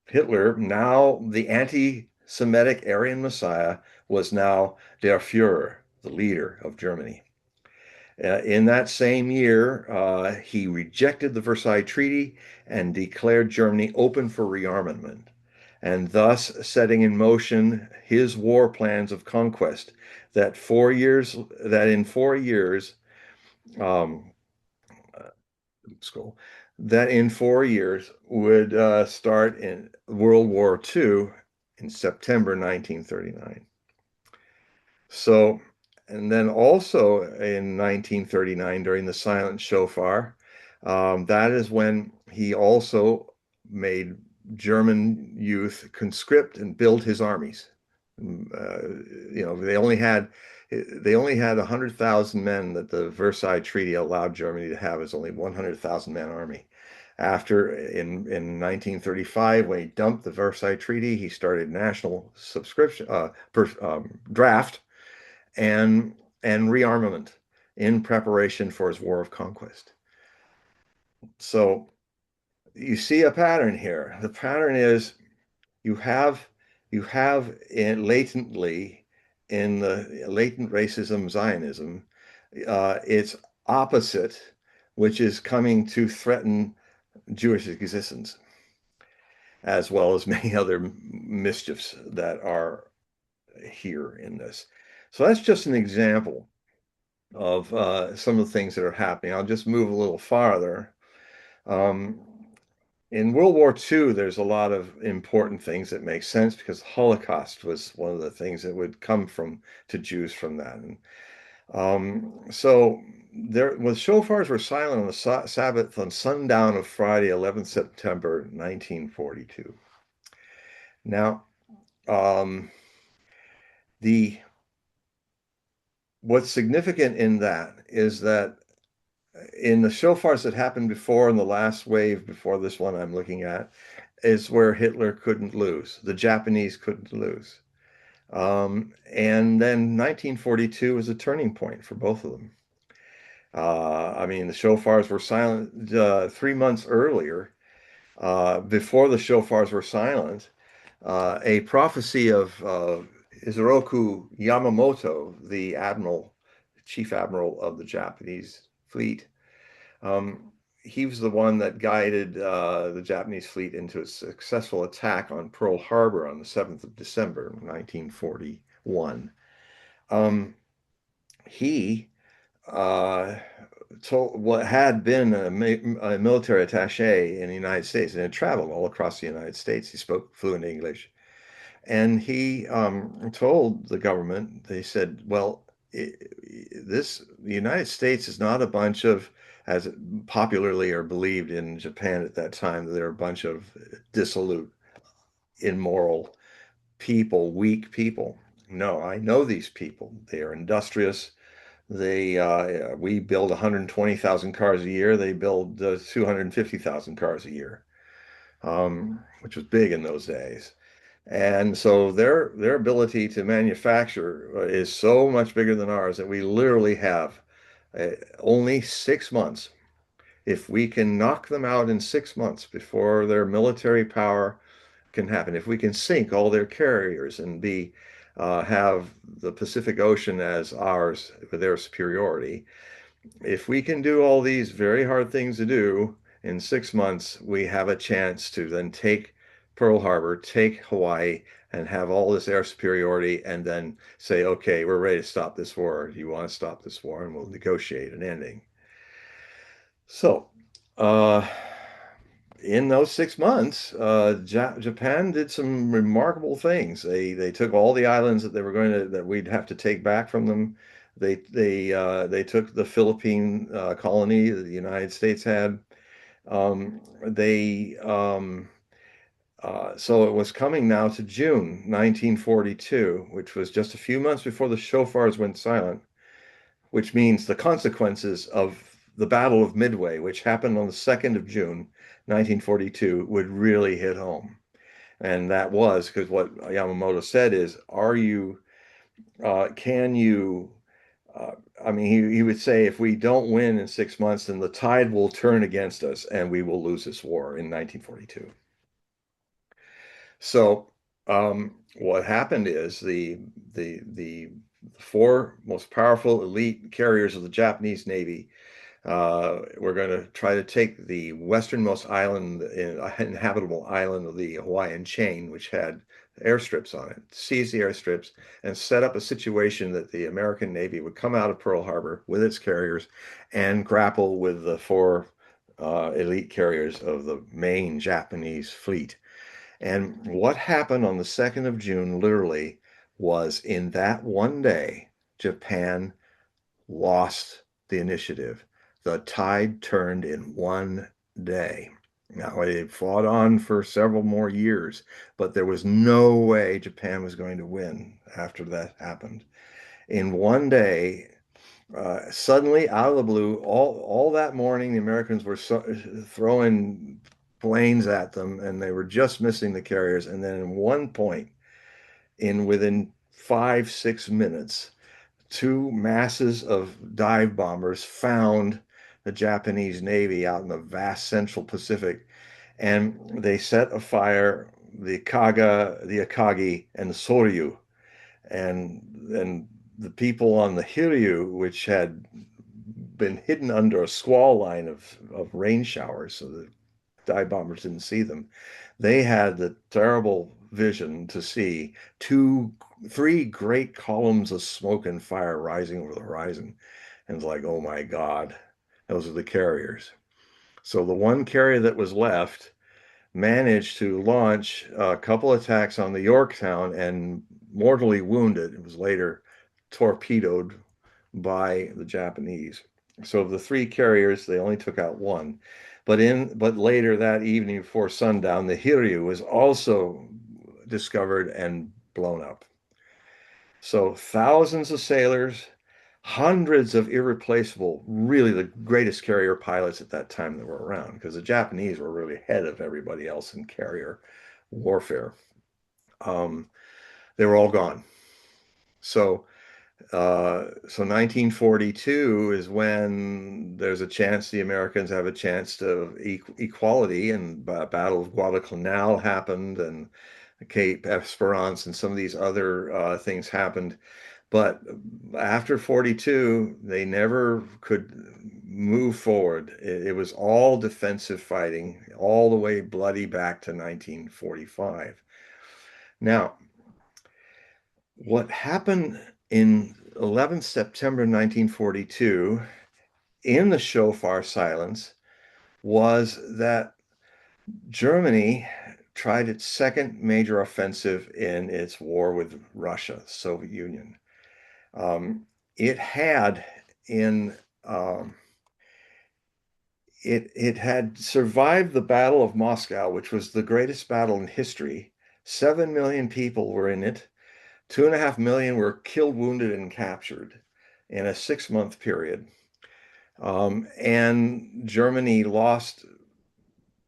Hitler, now the anti-Semitic Aryan Messiah, was now der Führer, the leader of Germany. In that same year, he rejected the Versailles Treaty and declared Germany open for rearmament, and thus setting in motion his war plans of conquest. That in 4 years, um, school, that in 4 years would start in World War II in September 1939. So, and then also in 1939, during the Silent Shofar, that is when he also made German youth conscript and build his armies. They only had 100,000 men that the Versailles Treaty allowed Germany to have as only 100,000 man army. After in 1935, when he dumped the Versailles Treaty, he started national subscription draft and rearmament in preparation for his war of conquest. So you see a pattern here. The pattern is you have latently in the latent racism Zionism, its opposite, which is coming to threaten Jewish existence, as well as many other mischiefs that are here in this. So that's just an example of some of the things that are happening. I'll just move a little farther. Um, in World War II, there's a lot of important things that make sense because the Holocaust was one of the things that would come to Jews from that. And so shofars were silent on the Sabbath on sundown of Friday, 11th September 1942. Now, the what's significant in that is that in the shofars that happened before, in the last wave before this one I'm looking at, is where Hitler couldn't lose. The Japanese couldn't lose. And then 1942 was a turning point for both of them. I mean, the shofars were silent 3 months earlier. Before the shofars were silent, a prophecy of Isoroku Yamamoto, the chief admiral of the Japanese fleet, he was the one that guided the Japanese fleet into a successful attack on Pearl Harbor on the 7th of December, 1941. He told what had been a military attaché in the United States and had traveled all across the United States. He spoke fluent English. And he told the government, they said, well, the United States is not a bunch of, as popularly or believed in Japan at that time, that they're a bunch of dissolute, immoral people, weak people. No, I know these people. They are industrious. We build 120,000 cars a year. They build 250,000 cars a year, which was big in those days. And so their ability to manufacture is so much bigger than ours that we literally have only 6 months. If we can knock them out in 6 months before their military power can happen, if we can sink all their carriers and have the Pacific Ocean as ours with their superiority, if we can do all these very hard things to do in 6 months, we have a chance to then take Pearl Harbor, take Hawaii, and have all this air superiority, and then say, okay, we're ready to stop this war. Do you want to stop this war? And we'll negotiate an ending. So, in those 6 months, Japan did some remarkable things. They took all the islands that we'd have to take back from them. They took the Philippine colony that the United States had. So it was coming now to June 1942, which was just a few months before the shofars went silent, which means the consequences of the Battle of Midway, which happened on the 2nd of June, 1942, would really hit home. And that was because what Yamamoto said is, can you, I mean, he would say, if we don't win in 6 months, then the tide will turn against us and we will lose this war in 1942. So what happened is the four most powerful elite carriers of the Japanese Navy were going to try to take the westernmost inhabitable island of the Hawaiian chain, which had airstrips on it, seize the airstrips, and set up a situation that the American Navy would come out of Pearl Harbor with its carriers and grapple with the four elite carriers of the main Japanese fleet. And what happened on the 2nd of June, literally, was in that one day, Japan lost the initiative. The tide turned in one day. Now, it fought on for several more years, but there was no way Japan was going to win after that happened. In one day, suddenly, out of the blue, all that morning, the Americans were throwing planes at them, and they were just missing the carriers. And then, in one point, in within 5, 6 minutes, two masses of dive bombers found the Japanese Navy out in the vast Central Pacific, and they set afire the Kaga, the Akagi, and the Soryu, and the people on the Hiryu, which had been hidden under a squall line of rain showers, so the dive bombers didn't see them. They had the terrible vision to see three great columns of smoke and fire rising over the horizon. And it's like, oh my God, those are the carriers. So the one carrier that was left managed to launch a couple attacks on the Yorktown and mortally wounded. It was later torpedoed by the Japanese. So of the three carriers, they only took out one. But later that evening before sundown, the Hiryu was also discovered and blown up. So thousands of sailors, hundreds of irreplaceable, really the greatest carrier pilots at that time that were around, because the Japanese were really ahead of everybody else in carrier warfare. Um, they were all gone. So so 1942 is when there's a chance the Americans have a chance to equality, and Battle of Guadalcanal happened, and Cape Esperance, and some of these other things happened. But after 42, they never could move forward. It was all defensive fighting, all the way bloody back to 1945. Now, what happened in 11th September 1942 in the shofar silence was that Germany tried its second major offensive in its war with Russia, the Soviet Union. It had in it had survived the Battle of Moscow, which was the greatest battle in history. 7 million people were in it. 2.5 million were killed, wounded, and captured in a 6 month period. And Germany lost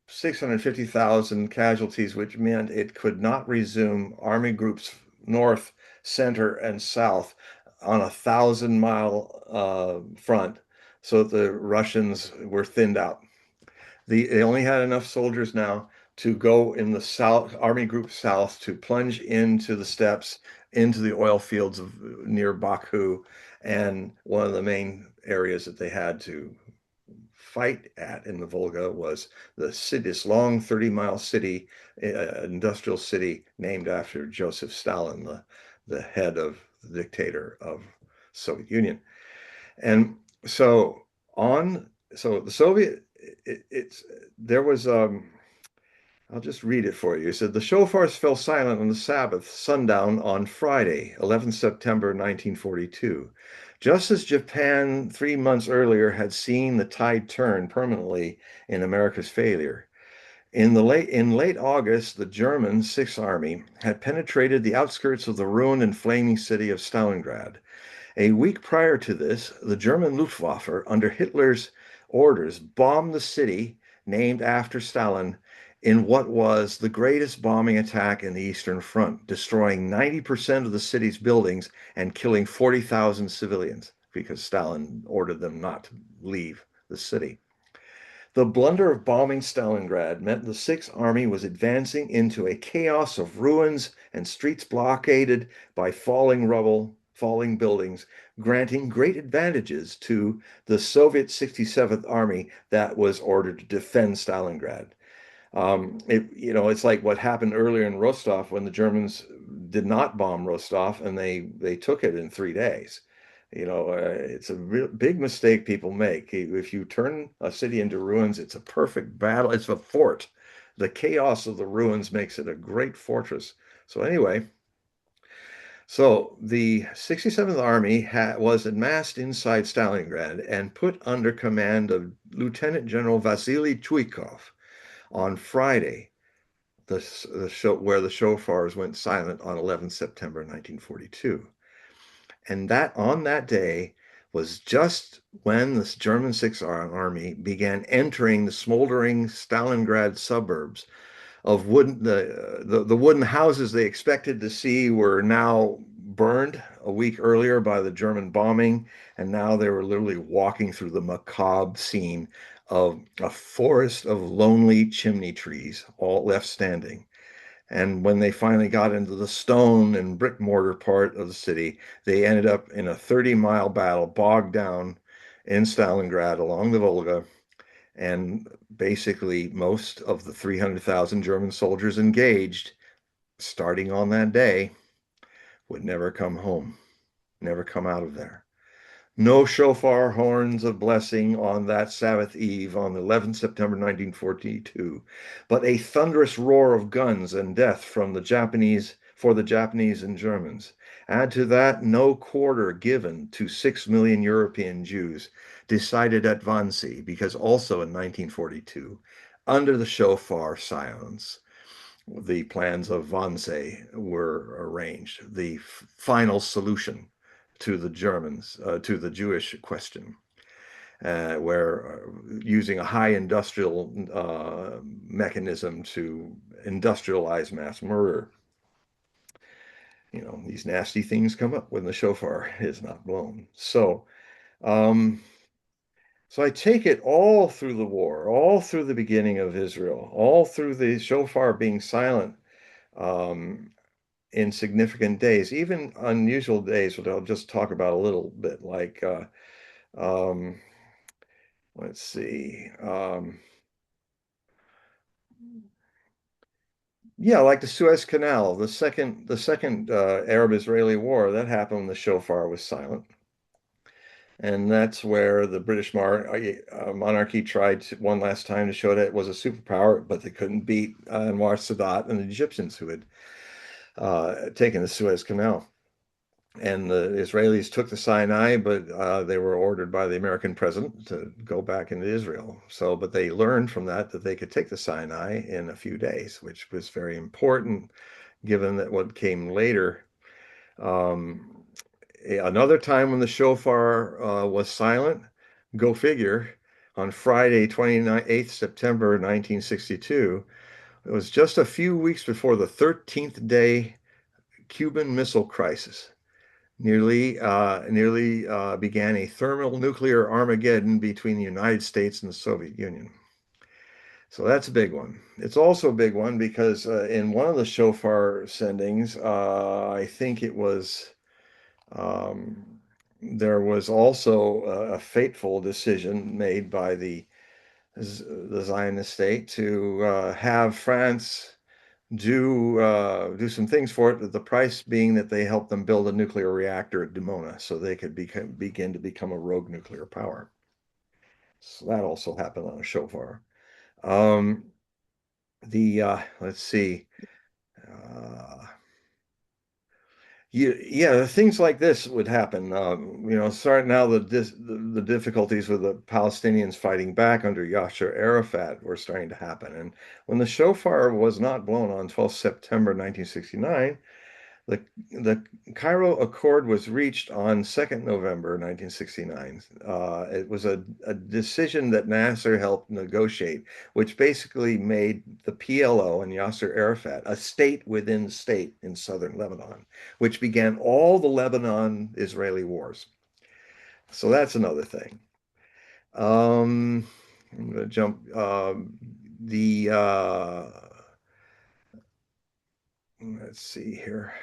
650,000 casualties, which meant it could not resume army groups north, center, and south on 1,000 mile front. So the Russians were thinned out. They only had enough soldiers now to go in the South, Army Group South, to plunge into the steppes, into the oil fields near Baku, and one of the main areas that they had to fight at in the Volga was the city, this long 30-mile city, industrial city named after Joseph Stalin, the head of the dictator of Soviet Union. And so on, so the Soviet, it's there was I'll just read it for you. It said the shofars fell silent on the Sabbath sundown on Friday, 11th September 1942. Just as Japan 3 months earlier had seen the tide turn permanently in America's failure. In late August, the German Sixth Army had penetrated the outskirts of the ruined and flaming city of Stalingrad. A week prior to this, the German Luftwaffe, under Hitler's orders, bombed the city named after Stalin in what was the greatest bombing attack in the Eastern Front, destroying 90% of the city's buildings and killing 40,000 civilians because Stalin ordered them not to leave the city. The blunder of bombing Stalingrad meant the Sixth Army was advancing into a chaos of ruins and streets blockaded by falling rubble, falling buildings, granting great advantages to the Soviet 67th Army that was ordered to defend Stalingrad. It's like what happened earlier in Rostov when the Germans did not bomb Rostov, and they took it in 3 days. It's a real big mistake people make. If you turn a city into ruins, it's a perfect battle. It's a fort. The chaos of the ruins makes it a great fortress. So anyway, so the 67th Army was amassed inside Stalingrad and put under command of Lieutenant General Vasily Chuikov on Friday, where the shofars went silent on 11th September 1942. And that on that day was just when the German Sixth Army began entering the smoldering Stalingrad suburbs of wooden the wooden houses they expected to see were now burned a week earlier by the German bombing, and now they were literally walking through the macabre scene of a forest of lonely chimney trees, all left standing. And when they finally got into the stone and brick mortar part of the city, they ended up in a 30-mile battle, bogged down in Stalingrad along the Volga. And basically, most of the 300,000 German soldiers engaged, starting on that day, would never come home, never come out of there. No shofar horns of blessing on that Sabbath eve on 11th September 1942, but a thunderous roar of guns and death from the Japanese for the Japanese and Germans. Add to that no quarter given to 6 million European Jews decided at Wannsee, because also in 1942, under the shofar silence, the plans of Wannsee were arranged, the final solution to the Germans, to the Jewish question, where using a high industrial mechanism to industrialize mass murder. These nasty things come up when the shofar is not blown. Um, so I take it all through the war, all through the beginning of Israel, all through the shofar being silent, um, in significant days, even unusual days, which I'll just talk about a little bit, like um, let's see, yeah, like the Suez Canal, the second Arab-Israeli war that happened when the shofar was silent, and that's where the British monarchy tried one last time to show that it was a superpower, but they couldn't beat Anwar Sadat and the Egyptians who had taken the Suez Canal. And the Israelis took the Sinai, but they were ordered by the American president to go back into Israel. But they learned from that they could take the Sinai in a few days, which was very important, given that what came later. Um, Another time when the shofar was silent, go figure, on Friday, 28th September 1962, it was just a few weeks before the 13th day Cuban Missile Crisis nearly began a thermonuclear Armageddon between the United States and the Soviet Union. So that's a big one. It's also a big one because in one of the shofar sendings, I think it was there was also a fateful decision made by the Zionist state to have France do some things for it, the price being that they helped them build a nuclear reactor at Dimona so they could begin to become a rogue nuclear power. So that also happened on a shofar. Um, let's see. Uh, yeah, things like this would happen. Starting now the difficulties with the Palestinians fighting back under Yasser Arafat were starting to happen. And when the shofar was not blown on 12th September 1969, The the Cairo Accord was reached on 2nd November 1969. It was a decision that Nasser helped negotiate, which basically made the PLO and Yasser Arafat a state within state in southern Lebanon, which began all the Lebanon-Israeli wars. So that's another thing. Um, I'm going to jump. The Let's see here.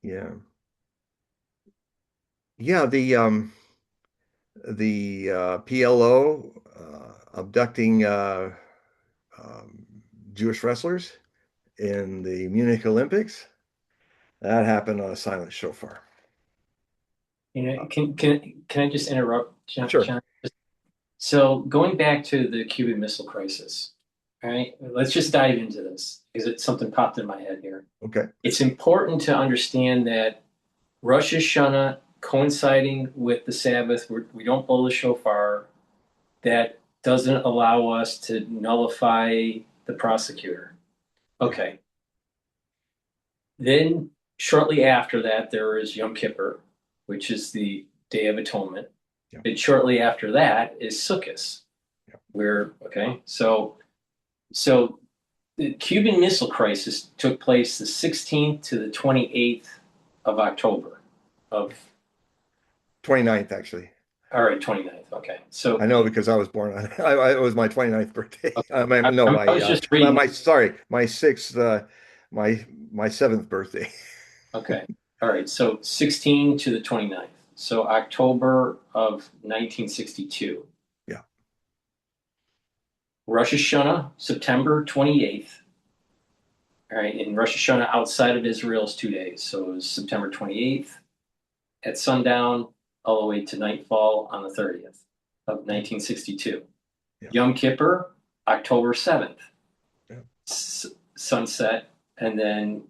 Yeah. Yeah, the PLO abducting um, Jewish wrestlers in the Munich Olympics. That happened on a silent shofar. Can I just interrupt, John? Sure. So going back to the Cuban Missile Crisis, all right, let's just dive into this because it's something popped in my head here. Okay. It's important to understand that Rosh Hashanah coinciding with the Sabbath, we don't blow the shofar. That doesn't allow us to nullify the prosecutor. Okay. Then shortly after that, there is Yom Kippur, which is the Day of Atonement. Yeah. But shortly after that is Sukkot, Yeah. So the Cuban Missile Crisis took place the 16th to the 28th of October of, 29th, actually. all right, 29th. Okay. So I know because I was born on it was my 29th birthday. okay. No, I was just reading. my sixth my seventh birthday. Okay. All right. So 16 to the 29th. So October of 1962. Yeah. Rosh Hashanah, September 28th. All right. And Rosh Hashanah outside of Israel is 2 days. So it was September 28th at sundown all the way to nightfall on the 30th of 1962. Yeah. Yom Kippur, October 7th. Yeah. Sunset and then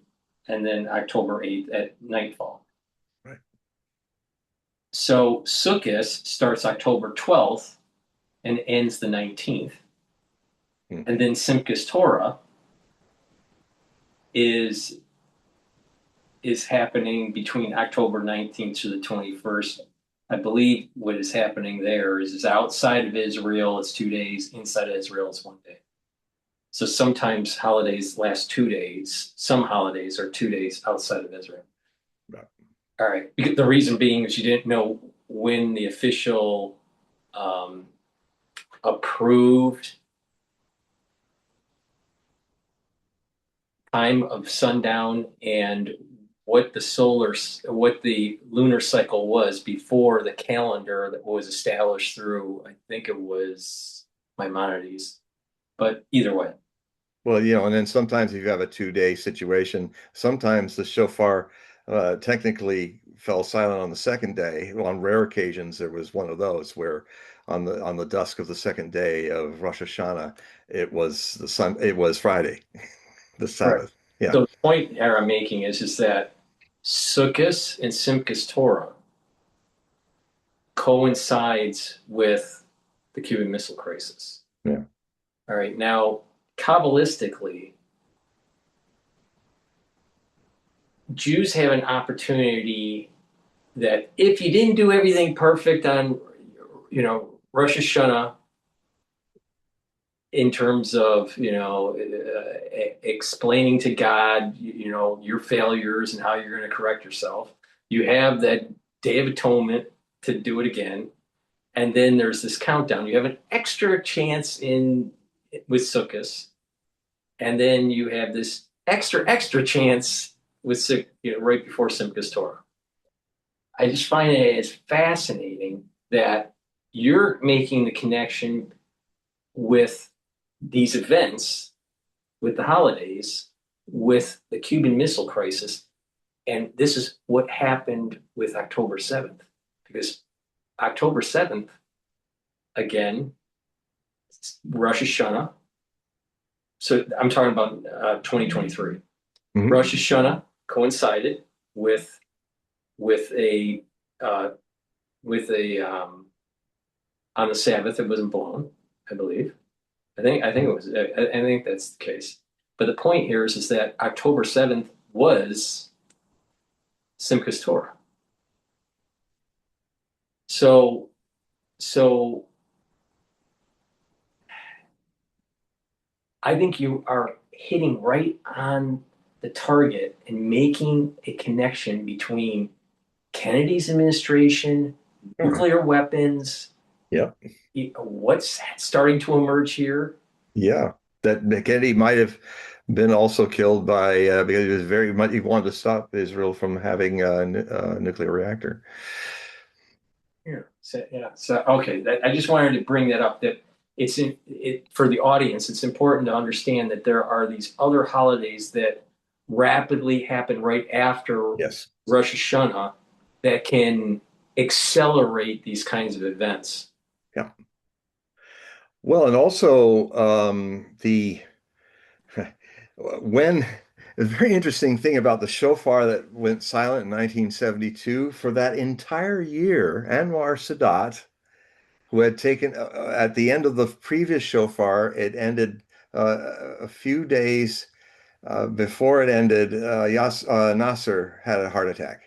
October 8th at nightfall. Right. So Sukkot starts October 12th and ends the 19th. Hmm. And then Simchas Torah is happening between October 19th to the 21st. I believe what is happening there is outside of Israel, it's 2 days. Inside of Israel, it's 1 day. So sometimes holidays last 2 days. Some holidays are 2 days outside of Israel. Right. All right. The reason being is you didn't know when the official approved time of sundown and what the lunar cycle was before the calendar that was established through, I think it was Maimonides. But either way. Well, and then sometimes if you have a 2-day situation, sometimes the shofar technically fell silent on the second day. Well, on rare occasions, there was one of those where on the dusk of the second day of Rosh Hashanah, it was Friday, the Correct. Sabbath. Yeah. So the point here I'm making is that Sukkot and Simchas Torah coincides with the Cuban Missile Crisis. Yeah. All right. Now, Kabbalistically, Jews have an opportunity that if you didn't do everything perfect on, Rosh Hashanah, in terms of, explaining to God, your failures and how you're going to correct yourself, you have that Day of Atonement to do it again. And then there's this countdown. You have an extra chance with Sukkot. And then you have this extra chance with right before Simchas Torah. I just find it as fascinating that you're making the connection with these events, with the holidays, with the Cuban Missile Crisis. And this is what happened with October 7th. Because October 7th, again, Rosh Hashanah. So I'm talking about 2023. Mhm. Rosh Hashanah coincided with a on the Sabbath. It wasn't blown, I believe. I think it was. I think that's the case. But the point here is that October 7th was Simchas Torah. So I think you are hitting right on the target and making a connection between Kennedy's administration, nuclear weapons, Yeah. what's starting to emerge here. Yeah. That Kennedy might have been also killed by because he was very much he wanted to stop Israel from having a nuclear reactor. So okay, I just wanted to bring that up. That for the audience. It's important to understand that there are these other holidays that rapidly happen right after Yes. Rosh Hashanah that can accelerate these kinds of events? Yeah. Well, and also the when a very interesting thing about the shofar that went silent in 1972, for that entire year, Anwar Sadat, who had taken at the end of the previous shofar, it ended a few days before it ended. Nasser had a heart attack,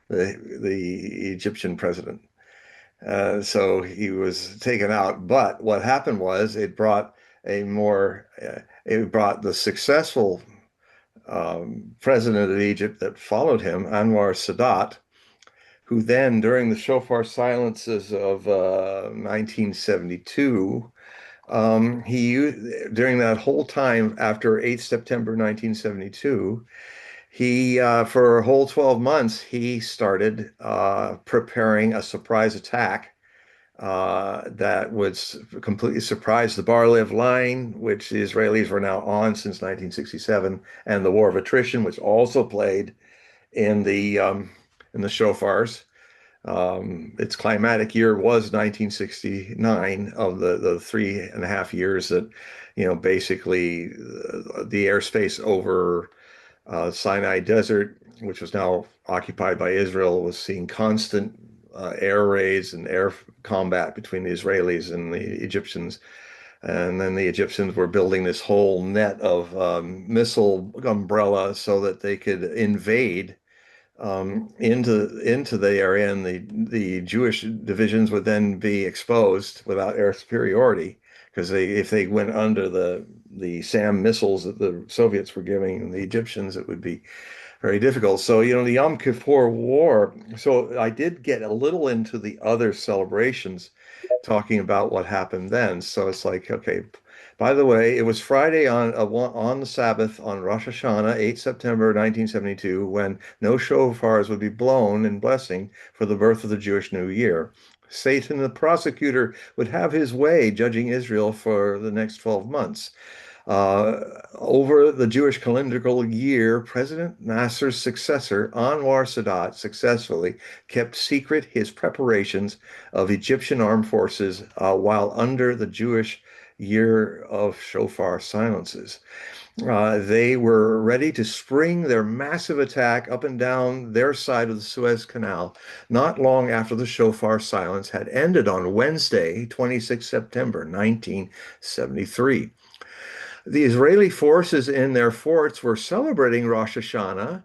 the Egyptian president. So he was taken out. But what happened was it brought the successful president of Egypt that followed him, Anwar Sadat, who then, during the shofar silences of 1972, during that whole time after 8th September 1972, for a whole 12 months, he started preparing a surprise attack that would completely surprise the Bar-Lev line, which the Israelis were now on since 1967, and the War of Attrition, which also played in the shofars. Its climatic year was 1969 of the 3.5 years that, basically the airspace over Sinai Desert, which was now occupied by Israel, was seeing constant air raids and air combat between the Israelis and the Egyptians. And then the Egyptians were building this whole net of missile umbrella so that they could invade into the area, and the Jewish divisions would then be exposed without air superiority because if they went under the SAM missiles that the Soviets were giving the Egyptians, it would be very difficult. So, the Yom Kippur War. So I did get a little into the other celebrations talking about what happened then. So it's like, okay, by the way, it was Friday on the Sabbath on Rosh Hashanah, 8 September 1972, when no shofars would be blown in blessing for the birth of the Jewish New Year. Satan, the prosecutor, would have his way judging Israel for the next 12 months. Over the Jewish calendrical year, President Nasser's successor, Anwar Sadat, successfully kept secret his preparations of Egyptian armed forces while under the Jewish year of shofar silences. They were ready to spring their massive attack up and down their side of the Suez Canal not long after the shofar silence had ended on Wednesday, 26 September 1973. The Israeli forces in their forts were celebrating Rosh Hashanah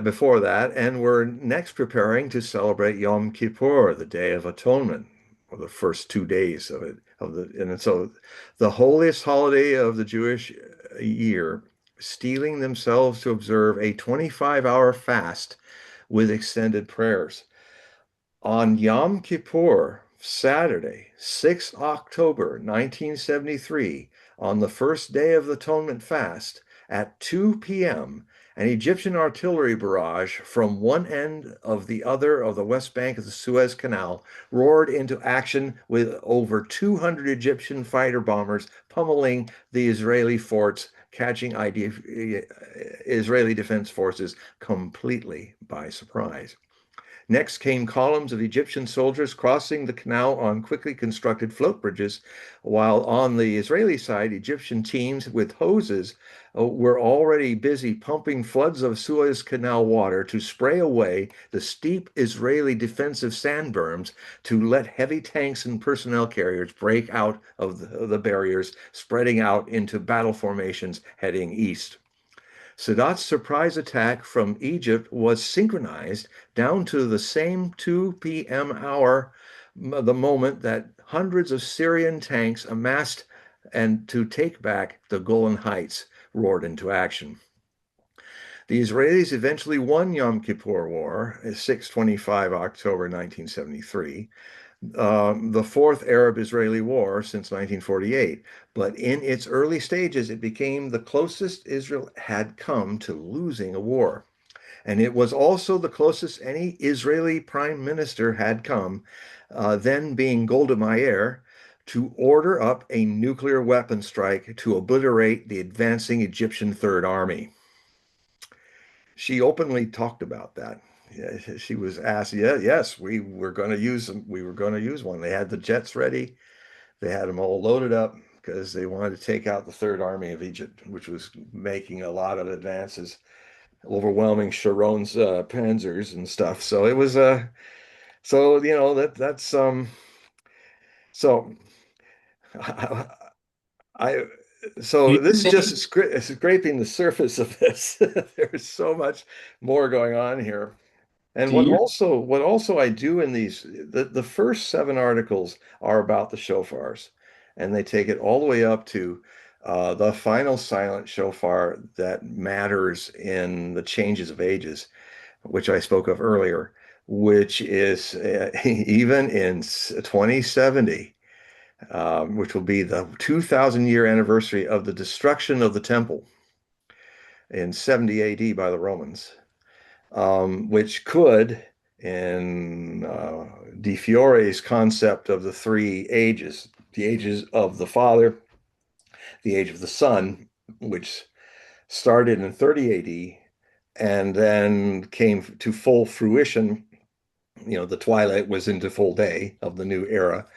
before that, and were next preparing to celebrate Yom Kippur, the Day of Atonement, or the first 2 days of it. And so the holiest holiday of the Jewish year, steeling themselves to observe a 25-hour fast with extended prayers. On Yom Kippur, Saturday, 6 October 1973, on the first day of the Atonement fast, at 2 p.m., an Egyptian artillery barrage from one end of the other of the west bank of the Suez Canal roared into action with over 200 Egyptian fighter bombers pummeling the Israeli forts, catching Israeli defense forces completely by surprise. Next came columns of Egyptian soldiers crossing the canal on quickly constructed float bridges, while on the Israeli side, Egyptian teams with hoses were already busy pumping floods of Suez Canal water to spray away the steep Israeli defensive sand berms to let heavy tanks and personnel carriers break out of the barriers, spreading out into battle formations heading east. Sadat's surprise attack from Egypt was synchronized down to the same 2 p.m. hour, the moment that hundreds of Syrian tanks amassed and to take back the Golan Heights roared into action. The Israelis eventually won Yom Kippur War, 6/25 October 1973, the fourth Arab-Israeli war since 1948. But in its early stages, it became the closest Israel had come to losing a war. And it was also the closest any Israeli prime minister had come, then being Golda Meir, to order up a nuclear weapon strike to obliterate the advancing Egyptian Third Army. she openly talked about that. Yeah, she was asked, yeah, yes, we were going to use them. We were going to use one. They had the jets ready. They had them all loaded up because they wanted to take out the Third Army of Egypt, which was making a lot of advances, overwhelming Sharon's panzers and stuff. So it was so that's so I Do so you this is think, just scraping the surface of this. There's so much more going on here. And do you, what also I do in these the first seven articles are about the shofars, and they take it all the way up to the final silent shofar that matters in the changes of ages, which I spoke of earlier, which is even in 2070, which will be the 2000-year anniversary of the destruction of the temple in 70 AD by the Romans, which could, in De Fiore's concept of the three ages, the ages of the Father, the age of the Son, which started in 30 AD and then came to full fruition. The twilight was into full day of the new era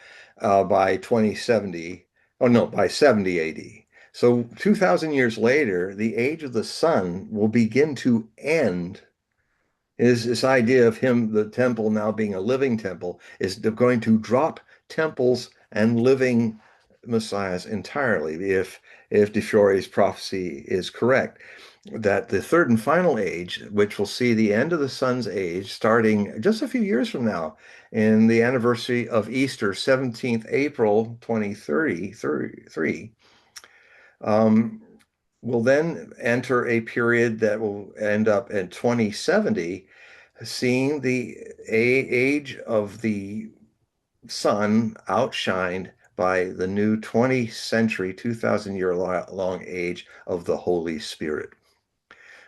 by 2070. Oh no, by 70 AD. So 2000 years later, the age of the Son will begin to end. Is this idea of him, the temple now being a living temple, is going to drop temples and living messiahs entirely if De Fiore's prophecy is correct. That the third and final age, which will see the end of the Son's age starting just a few years from now, in the anniversary of Easter, 17th April 2033, um, will then enter a period that will end up in 2070, seeing the age of the Son outshined by the new 20th century, 2000-year long age of the Holy Spirit,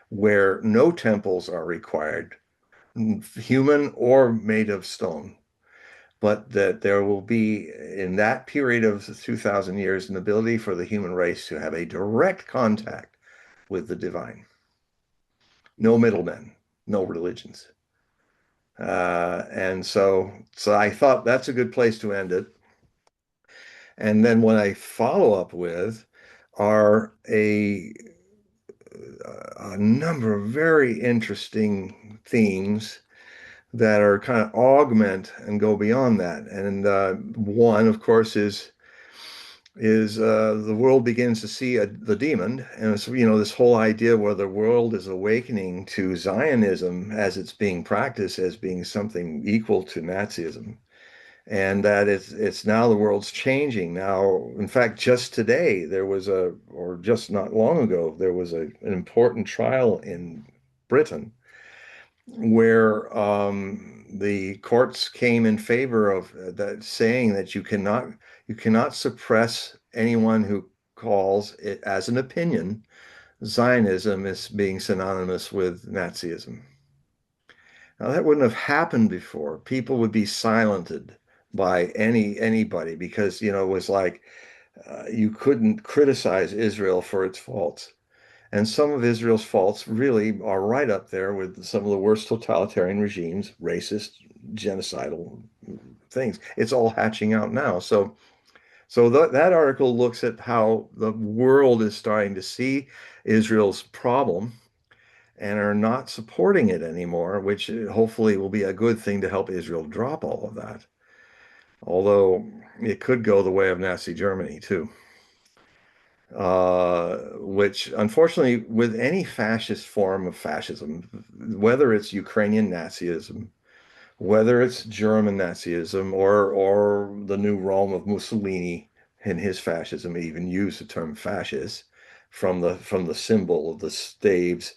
where no temples are required, human or made of stone, but that there will be, in that period of 2000 years, an ability for the human race to have a direct contact with the divine. No middlemen, no religions. And so I thought that's a good place to end it. And then what I follow up with are a number of very interesting themes that are kind of augment and go beyond that. And one, of course, is the world begins to see the demon, and it's this whole idea where the world is awakening to Zionism as it's being practiced as being something equal to Nazism, and that it's now the world's changing. Now, in fact, just today or just not long ago, there was an important trial in Britain where the courts came in favor of that, saying that you cannot suppress anyone who calls it as an opinion Zionism is being synonymous with Nazism. Now that wouldn't have happened before. People would be silenced by anybody because it was like you couldn't criticize Israel for its faults. And some of Israel's faults really are right up there with some of the worst totalitarian regimes, racist, genocidal things. It's all hatching out now. So that article looks at how the world is starting to see Israel's problem and are not supporting it anymore, which hopefully will be a good thing to help Israel drop all of that. Although it could go the way of Nazi Germany too. Which unfortunately, with any fascist form of fascism, whether it's Ukrainian Nazism, whether it's German Nazism, or the new Rome of Mussolini and his fascism, even used the term fascist from the symbol of the staves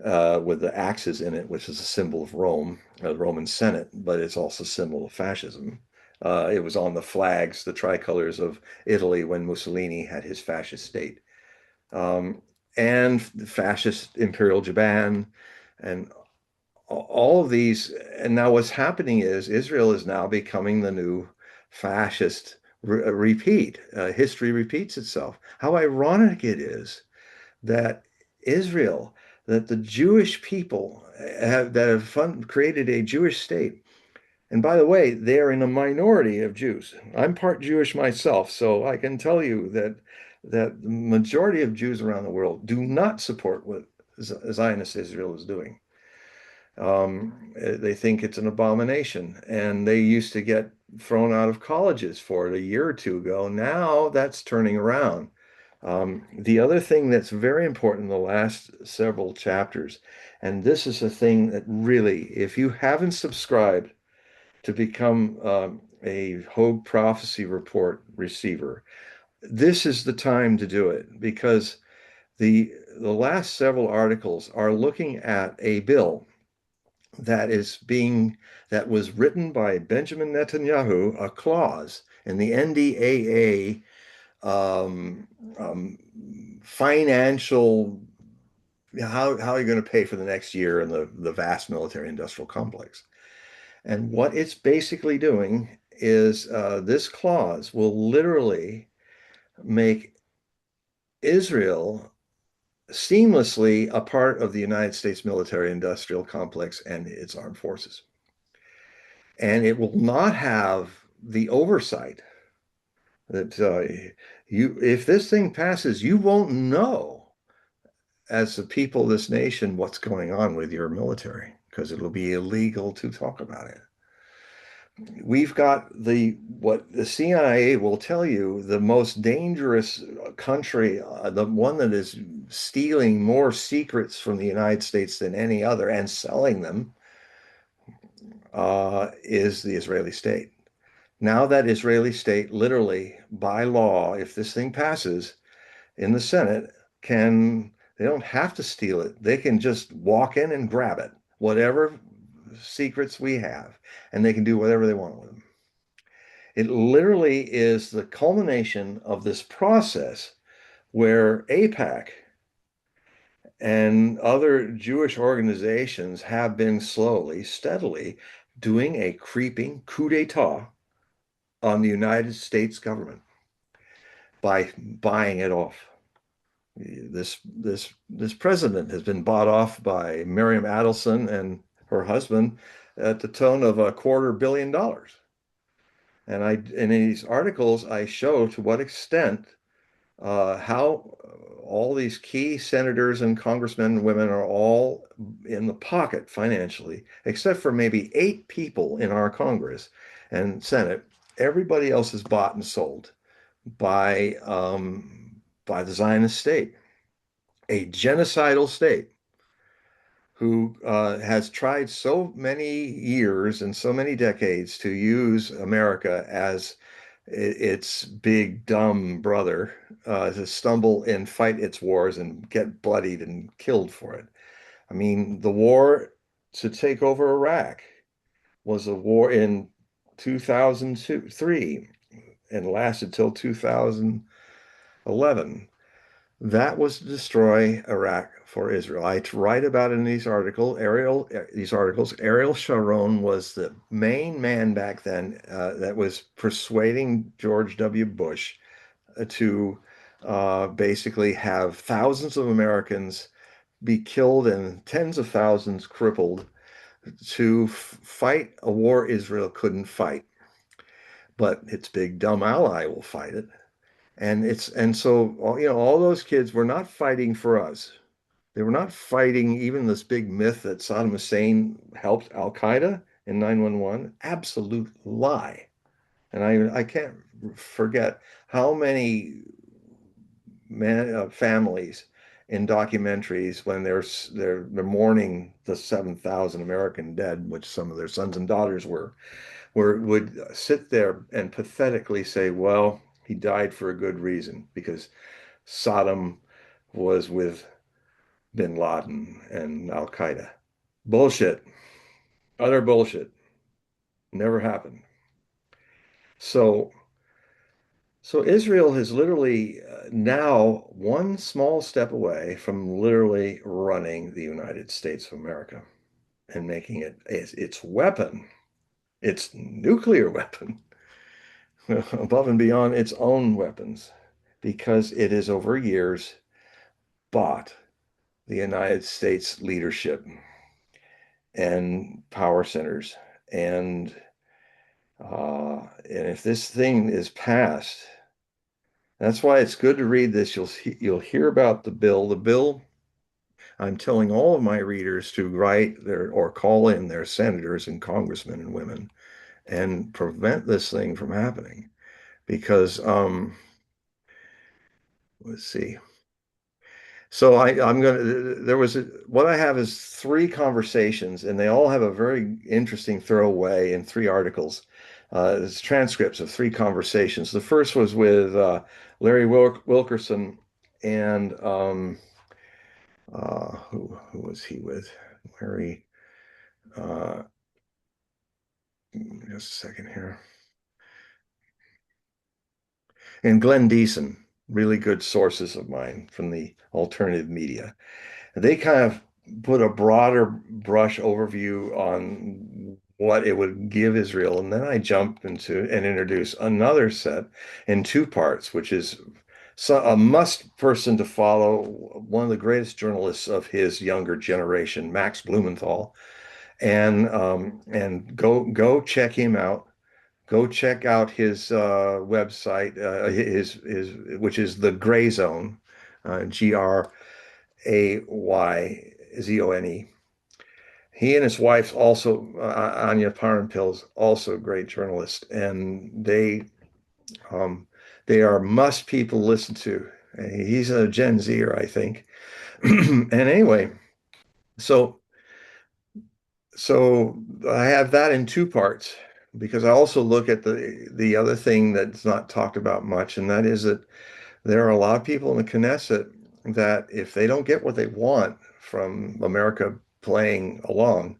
with the axes in it, which is a symbol of Rome, the Roman Senate, but it's also a symbol of fascism. It was on the flags, the tricolors of Italy when Mussolini had his fascist state. Um, and fascist Imperial Japan, and all of these. And now what's happening is Israel is now becoming the new fascist repeat. History repeats itself. How ironic it is that Israel, that the Jewish people have created a Jewish state. And by the way, they are in a minority of Jews. I'm part Jewish myself, so I can tell you that the majority of Jews around the world do not support what Zionist Israel is doing. They think it's an abomination, and they used to get thrown out of colleges for it a year or two ago. Now that's turning around. The other thing that's very important in the last several chapters, and this is a thing that really, if you haven't subscribed to become a Hogue Prophecy Report receiver, this is the time to do it because the last several articles are looking at a bill that was written by Benjamin Netanyahu, a clause in the NDAA financial how are you going to pay for the next year in the vast military industrial complex. And what it's basically doing is this clause will literally make Israel seamlessly a part of the United States military industrial complex and its armed forces. And it will not have the oversight that if this thing passes, you won't know as the people of this nation what's going on with your military because it'll be illegal to talk about it. We've got what the CIA will tell you, the most dangerous country, the one that is stealing more secrets from the United States than any other and selling them, is the Israeli state. Now that Israeli state, literally by law, if this thing passes in the Senate, they don't have to steal it. They can just walk in and grab it, whatever secrets we have, and they can do whatever they want with them. It literally is the culmination of this process where AIPAC and other Jewish organizations have been slowly, steadily doing a creeping coup d'etat on the United States government by buying it off. This president has been bought off by Miriam Adelson and her husband at the tone of $250 million. And in these articles, I show to what extent how all these key senators and congressmen and women are all in the pocket financially, except for maybe 8 people in our Congress and Senate. Everybody else is bought and sold by the Zionist state, a genocidal state who has tried so many years and so many decades to use America as its big dumb brother to stumble and fight its wars and get bloodied and killed for it. I mean, the war to take over Iraq was a war in 2003 and lasted till 2011. That was to destroy Iraq for Israel. I write about it in these articles. Ariel Sharon was the main man back then that was persuading George W. Bush to basically have thousands of Americans be killed and tens of thousands crippled to fight a war Israel couldn't fight. But its big dumb ally will fight it. And so all those kids were not fighting for us. They were not fighting even this big myth that Saddam Hussein helped Al Qaeda in 9/11. Absolute lie. And I can't forget how many families in documentaries when they're mourning the 7,000 American dead, which some of their sons and daughters would sit there and pathetically say, well, he died for a good reason because Saddam was with bin Laden and Al Qaeda. Bullshit. Utter bullshit. Never happened. So, so Israel is literally now one small step away from literally running the United States of America and making it its weapon, its nuclear weapon, above and beyond its own weapons, because it has over years bought the United States leadership and power centers. And and if this thing is passed, that's why it's good to read this. You'll hear about the bill. The bill, I'm telling all of my readers to write their or call in their senators and congressmen and women and prevent this thing from happening. Because let's see. So I'm gonna. There was what I have is three conversations, and they all have a very interesting, thorough way in three articles. It's transcripts of three conversations. The first was with Larry Wilkerson and who was he with? Larry. Uh, just a second here. And Glenn Deason, really good sources of mine from the alternative media. They kind of put a broader brush overview on what it would give Israel. And then I jump into and introduce another set in two parts, which is a must person to follow, one of the greatest journalists of his younger generation, Max Blumenthal. And go check him out. Go check out his website, his which is the Gray Zone, GRAYZONE. He and his wife also, Anya Parampil's also a great journalist, and um, they are must people listen to. He's a Gen Zer, I think. And anyway, so so I have that in two parts because I also look at the other thing that's not talked about much, and that is that there are a lot of people in the Knesset that if they don't get what they want from America playing along,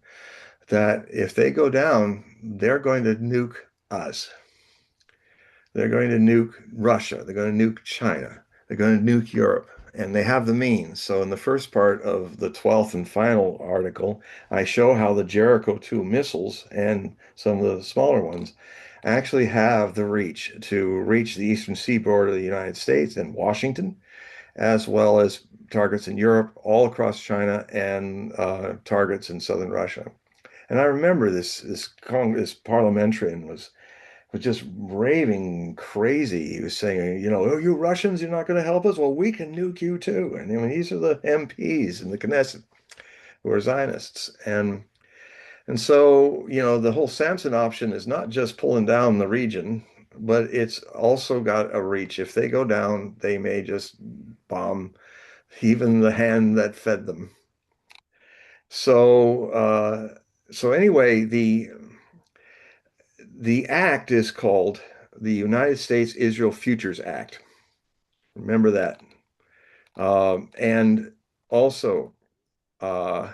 that if they go down, they're going to nuke us. They're going to nuke Russia. They're going to nuke China. They're going to nuke Europe. And they have the means. So, in the first part of the 12th and final article, I show how the Jericho 2 missiles and some of the smaller ones actually have the reach to reach the eastern seaboard of the United States and Washington, as well as targets in Europe, all across China, and targets in southern Russia. And I remember this parliamentarian was just raving crazy. He was saying, oh, you Russians, you're not going to help us? Well, we can nuke you too. And I mean, these are the MPs in the Knesset who are Zionists. And so, the whole Samson option is not just pulling down the region, but it's also got a reach. If they go down, they may just bomb even the hand that fed them. So, so anyway, the act is called the United States Israel Futures Act. Remember that. And also, uh,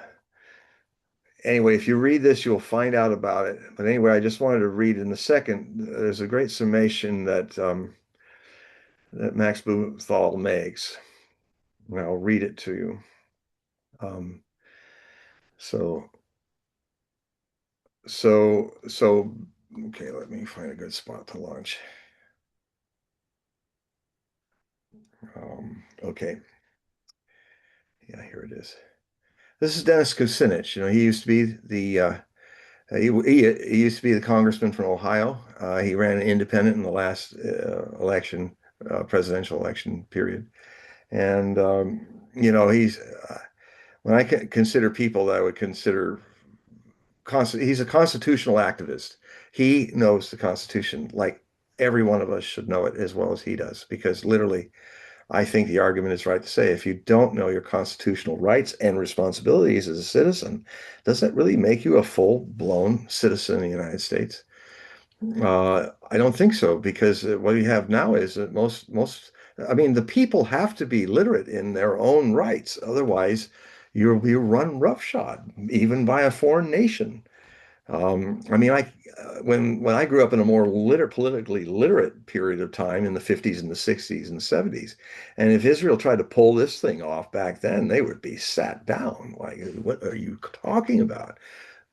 anyway, if you read this, you'll find out about it. But anyway, I just wanted to read in the second. There's a great summation that Max Blumenthal makes. And I'll read it to you. Um, so, so, okay, let me find a good spot to launch. Okay. Yeah, here it is. This is Dennis Kucinich. He used to be he used to be the congressman from Ohio. He ran independent in the last election, presidential election period. And he's when I consider people that I would consider he's a constitutional activist. He knows the Constitution like every one of us should know it as well as he does, because literally I think the argument is right to say if you don't know your constitutional rights and responsibilities as a citizen, does that really make you a full-blown citizen of the United States? I don't think so, because what you have now is that I mean, the people have to be literate in their own rights. Otherwise, you'll be run roughshod, even by a foreign nation. I mean, when I grew up in a more politically literate period of time in the 50s and the 60s and 70s, and if Israel tried to pull this thing off back then, they would be sat down. Like, what are you talking about?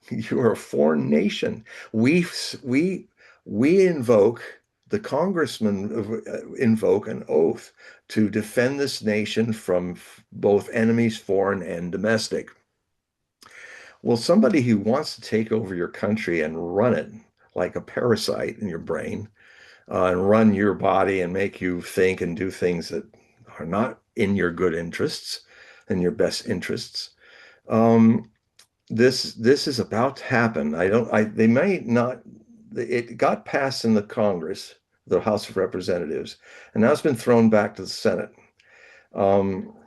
You're a foreign nation. We we invoke the congressmen invoke an oath to defend this nation from both enemies, foreign and domestic. Well, somebody who wants to take over your country and run it like a parasite in your brain, and run your body and make you think and do things that are not in your good interests and your best interests. Um, this is about to happen. They may not. It got passed in the Congress, the House of Representatives, and now it's been thrown back to the Senate.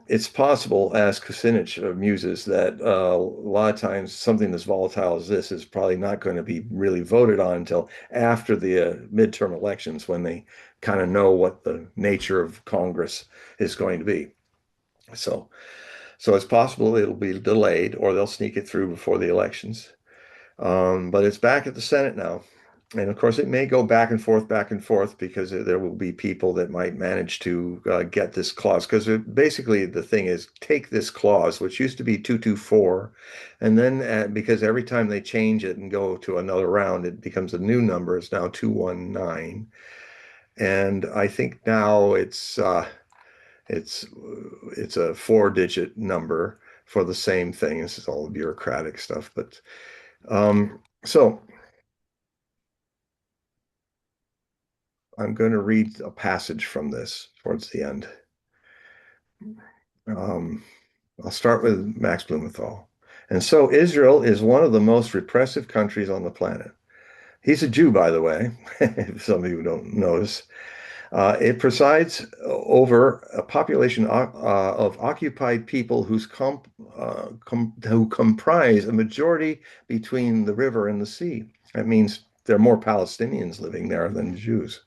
It's possible, as Kucinich muses, that a lot of times something as volatile as this is probably not going to be really voted on until after the midterm elections, when they kind of know what the nature of Congress is going to be. So, so it's possible it'll be delayed, or they'll sneak it through before the elections. But it's back at the Senate now. And of course, it may go back and forth, because there will be people that might manage to get this clause. Because basically, the thing is, take this clause, which used to be 224, and then because every time they change it and go to another round, it becomes a new number. It's now 219. And I think now it's it's a four-digit number for the same thing. This is all bureaucratic stuff, but so I'm going to read a passage from this towards the end. Um, I'll start with Max Blumenthal. And so Israel is one of the most repressive countries on the planet. He's a Jew, by the way, if some of you don't notice. It presides over a population of occupied people who comprise a majority between the river and the sea. That means there are more Palestinians living there than Jews.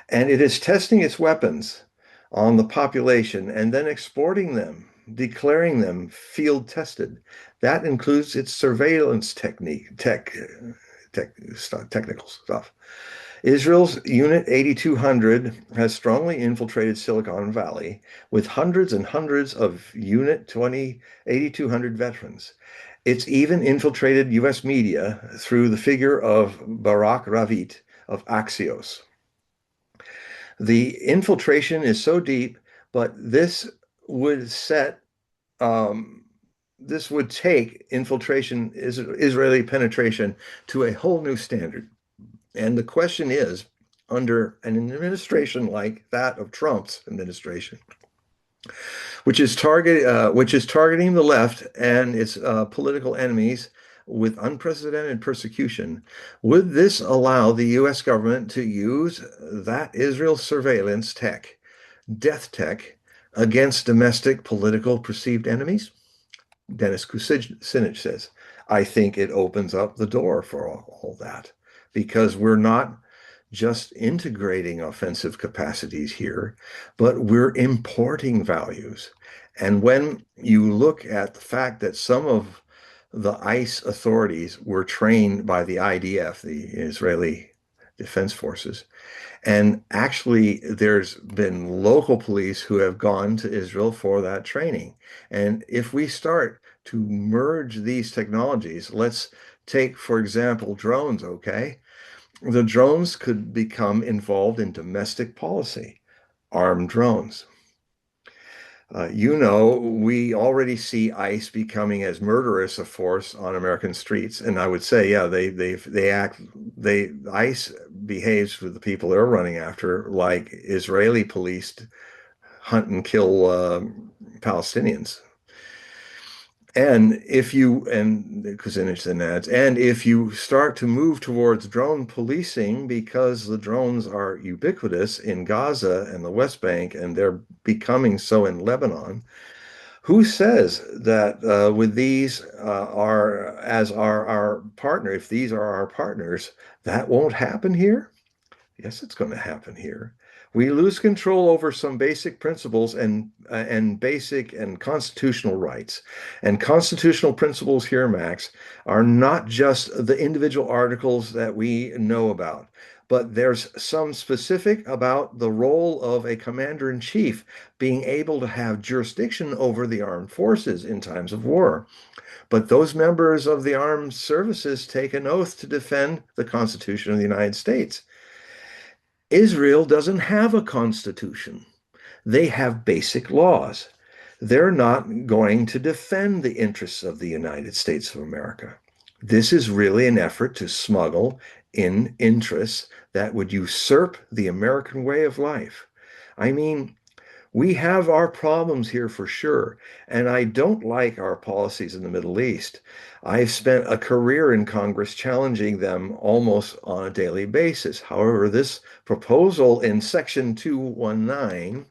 And it is testing its weapons on the population and then exporting them, declaring them field tested. That includes its surveillance technical stuff. Israel's Unit 8200 has strongly infiltrated Silicon Valley with hundreds and hundreds of Unit 8200 veterans. It's even infiltrated U.S. media through the figure of Barak Ravit of Axios. The infiltration is so deep, but would set um, this would take Israeli penetration to a whole new standard. And the question is, under an administration like that of Trump's administration, which is targeting the left and its political enemies with unprecedented persecution, would this allow the U.S. government to use that Israel surveillance tech, death tech, against domestic political perceived enemies? Dennis Kucinich says, I think it opens up the door for all that, because we're not just integrating offensive capacities here, but we're importing values. And when you look at the fact that some of the ICE authorities were trained by the IDF, the Israeli Defense Forces, and actually, there's been local police who have gone to Israel for that training. And if we start to merge these technologies, let's take, for example, drones, okay? The drones could become involved in domestic policy, armed drones. We already see ICE becoming as murderous a force on American streets, and I would say, yeah, ICE behaves with the people they're running after like Israeli police hunt and kill Palestinians. And Kucinich then adds, and if you start to move towards drone policing, because the drones are ubiquitous in Gaza and the West Bank, and they're becoming so in Lebanon, who says that with these are our partner, if these are our partners, that won't happen here? Yes, it's going to happen here. We lose control over some basic principles and basic and constitutional rights. And constitutional principles here, Max, are not just the individual articles that we know about, but there's some specific about the role of a commander-in-chief being able to have jurisdiction over the armed forces in times of war. But those members of the armed services take an oath to defend the Constitution of the United States. Israel doesn't have a constitution. They have basic laws. They're not going to defend the interests of the United States of America. This is really an effort to smuggle in interests that would usurp the American way of life. I mean, we have our problems here for sure, and I don't like our policies in the Middle East. I've spent a career in Congress challenging them almost on a daily basis. However, this proposal in Section 219,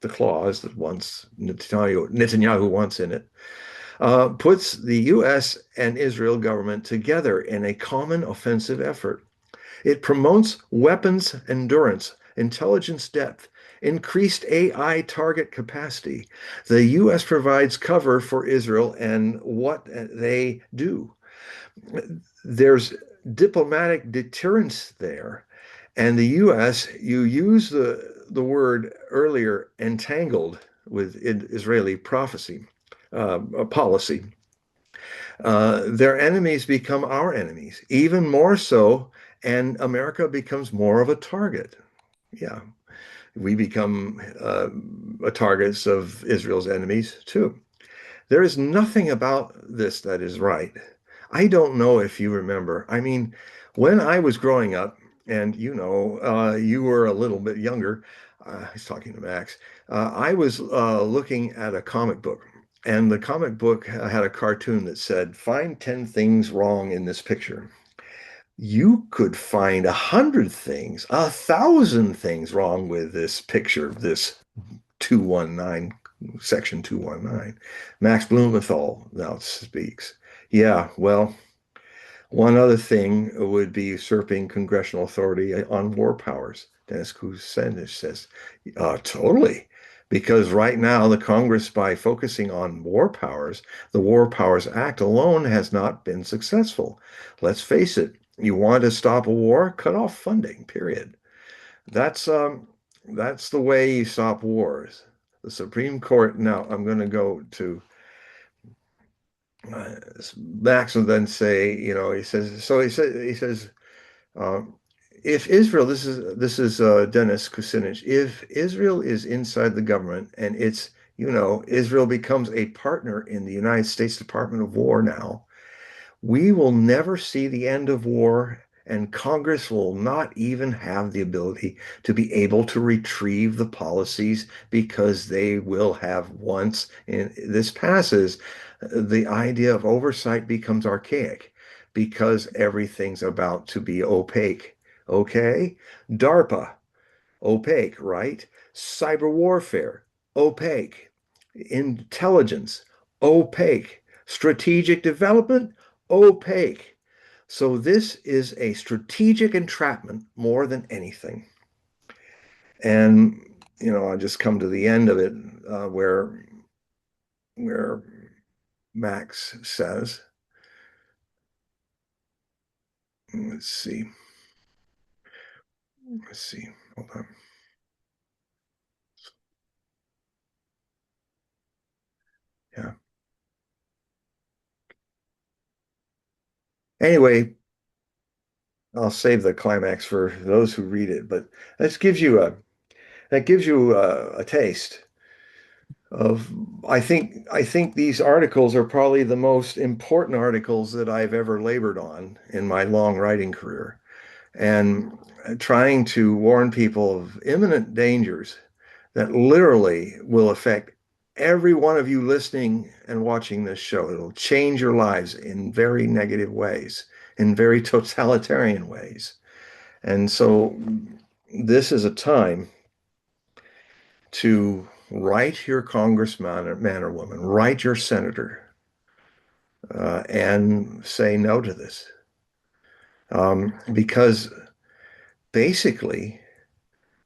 the clause that Netanyahu wants in it, puts the U.S. and Israel government together in a common offensive effort. It promotes weapons endurance, intelligence depth, increased AI target capacity. The U.S. provides cover for Israel and what they do. There's diplomatic deterrence there. And the U.S., you use the word earlier, entangled with Israeli policy. Their enemies become our enemies, even more so, and America becomes more of a target. Yeah, we become targets of Israel's enemies too. There is nothing about this that is right. I don't know if you remember. I mean, when I was growing up, and you were a little bit younger, I was talking to Max, I was looking at a comic book, and the comic book had a cartoon that said, "Find 10 things wrong in this picture." You could find 100 things, 1,000 things wrong with this picture, this 219, section 219. Max Blumenthal now speaks. Yeah, well, one other thing would be usurping congressional authority on war powers. Dennis Kucinich says, totally. Because right now, the Congress, by focusing on war powers, the War Powers Act alone has not been successful. Let's face it, you want to stop a war, cut off funding, period. That's that's the way you stop wars. The Supreme Court. Now I'm going to go to uh, Max will then say, he says. So he says, uh, if Israel, this is Dennis Kucinich, if Israel is inside the government and Israel becomes a partner in the United States Department of War now, we will never see the end of war, and Congress will not even have the ability to be able to retrieve the policies because they will have once this passes, the idea of oversight becomes archaic because everything's about to be opaque. Okay? DARPA, opaque, right? Cyber warfare, opaque. Intelligence, opaque. Strategic development, opaque. So this is a strategic entrapment more than anything. And I just come to the end of it, where Max says, let's see, hold on. Yeah. Anyway, I'll save the climax for those who read it, but this gives you a a taste of I think these articles are probably the most important articles that I've ever labored on in my long writing career, and trying to warn people of imminent dangers that literally will affect every one of you listening and watching this show. It'll change your lives in very negative ways, in very totalitarian ways. And so this is a time to write your congressman or man or woman, write your senator, and say no to this. Because basically,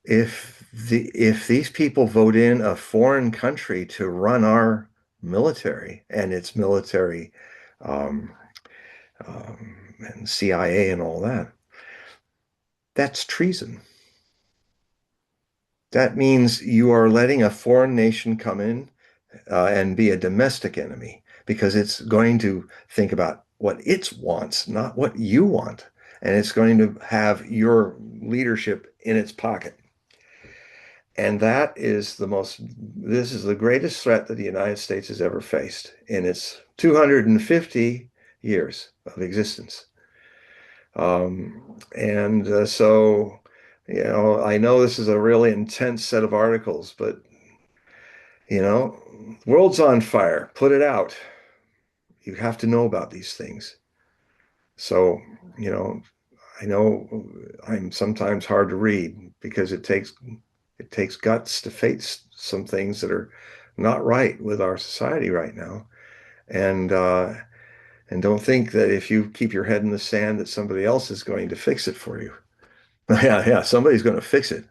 if these people vote in a foreign country to run our military and its military, um, and CIA and all that, that's treason. That means you are letting a foreign nation come in and be a domestic enemy because it's going to think about what it wants, not what you want. And it's going to have your leadership in its pocket. And this is the greatest threat that the United States has ever faced in its 250 years of existence. So, I know this is a really intense set of articles, but, world's on fire. Put it out. You have to know about these things. So, you know, I know I'm sometimes hard to read because it takes guts to face some things that are not right with our society right now. And and don't think that if you keep your head in the sand that somebody else is going to fix it for you. Yeah, yeah, somebody's going to fix it,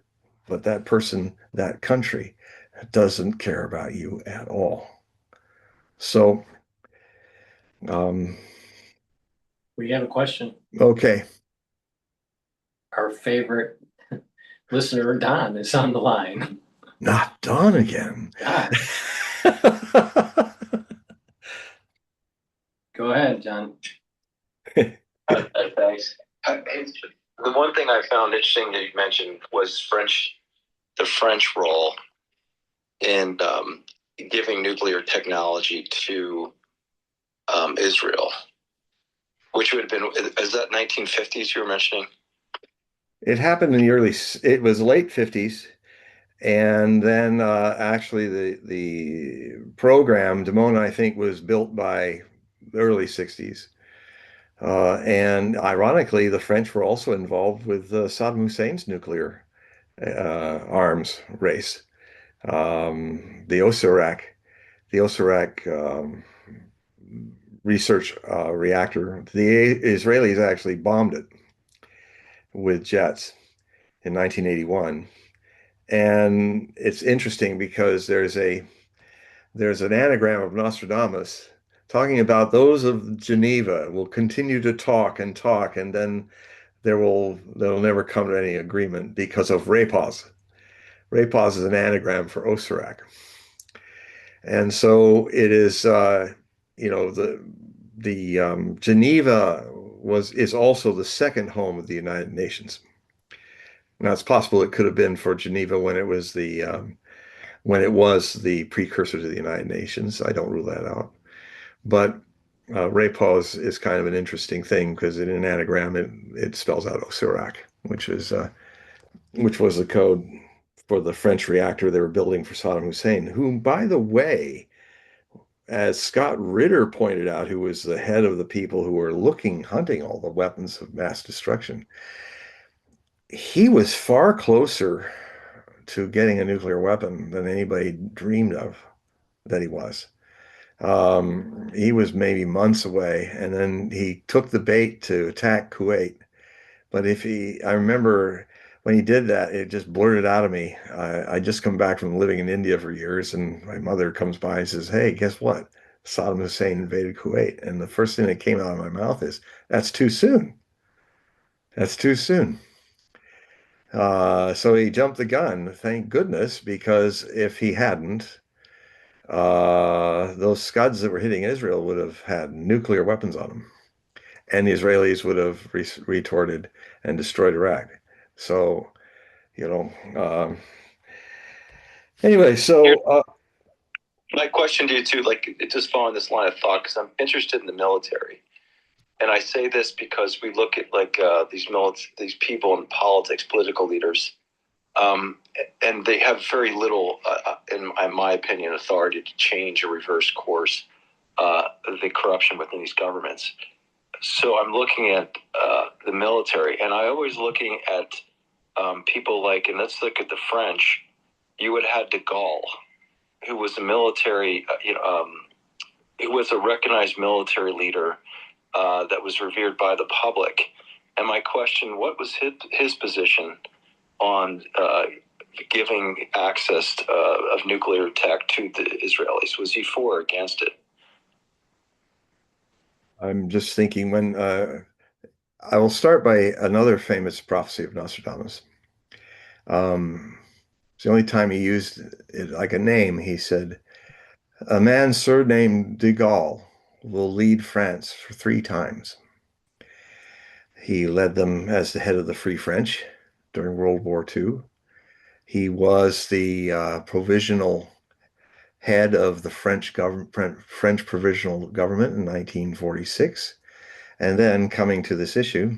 but that person, that country, doesn't care about you at all. So, um, We have a question. okay, Our favorite listener, Don, is on the line. not done again. God, go ahead, John. Thanks. The one thing I found interesting that you mentioned was the French role in giving nuclear technology to Israel, which would have been, is that 1950s you were mentioning? It happened in it was late 50s. And then actually the program, Dimona, I think, was built by the early 60s. And ironically, the French were also involved with Saddam Hussein's nuclear arms race. The Osirak research reactor, the Israelis actually bombed it with jets in 1981. And it's interesting because there's an anagram of Nostradamus talking about those of Geneva will continue to talk and talk, and then they'll never come to any agreement because of Repos. Repos is an anagram for Osirak. And so it is, the Geneva is also the second home of the United Nations. Now it's possible it could have been for Geneva when it was the precursor to the United Nations. I don't rule that out. But Repos is kind of an interesting thing because in an anagram it spells out Osirak, which was the code for the French reactor they were building for Saddam Hussein, whom, by the way, as Scott Ritter pointed out, who was the head of the people who were hunting all the weapons of mass destruction, he was far closer to getting a nuclear weapon than anybody dreamed of that he was. He was maybe months away, and then he took the bait to attack Kuwait. But I remember when he did that, it just blurted out of me. I just come back from living in India for years, and my mother comes by and says, "Hey, guess what? Saddam Hussein invaded Kuwait." And the first thing that came out of my mouth is, "That's too soon. That's too soon." So he jumped the gun, thank goodness, because if he hadn't, those Scuds that were hitting Israel would have had nuclear weapons on them, and the Israelis would have retorted and destroyed Iraq. So, you know, anyway, My question to you too, like just following this line of thought, because I'm interested in the military. And I say this because we look at like these people in politics, political leaders, and they have very little, in my opinion, authority to change or reverse course the corruption within these governments. So I'm looking at the military, and I always looking at people like, and let's look at the French. You would have had de Gaulle, who was a military, who was a recognized military leader that was revered by the public. And my question, what was his position on giving access of nuclear tech to the Israelis? Was he for or against it? I'm just thinking I will start by another famous prophecy of Nostradamus. It's the only time he used it like a name. He said, "A man surnamed de Gaulle will lead France for 3 times." He led them as the head of the Free French. during World War II. He was the provisional head of the French provisional government in 1946. And then coming to this issue,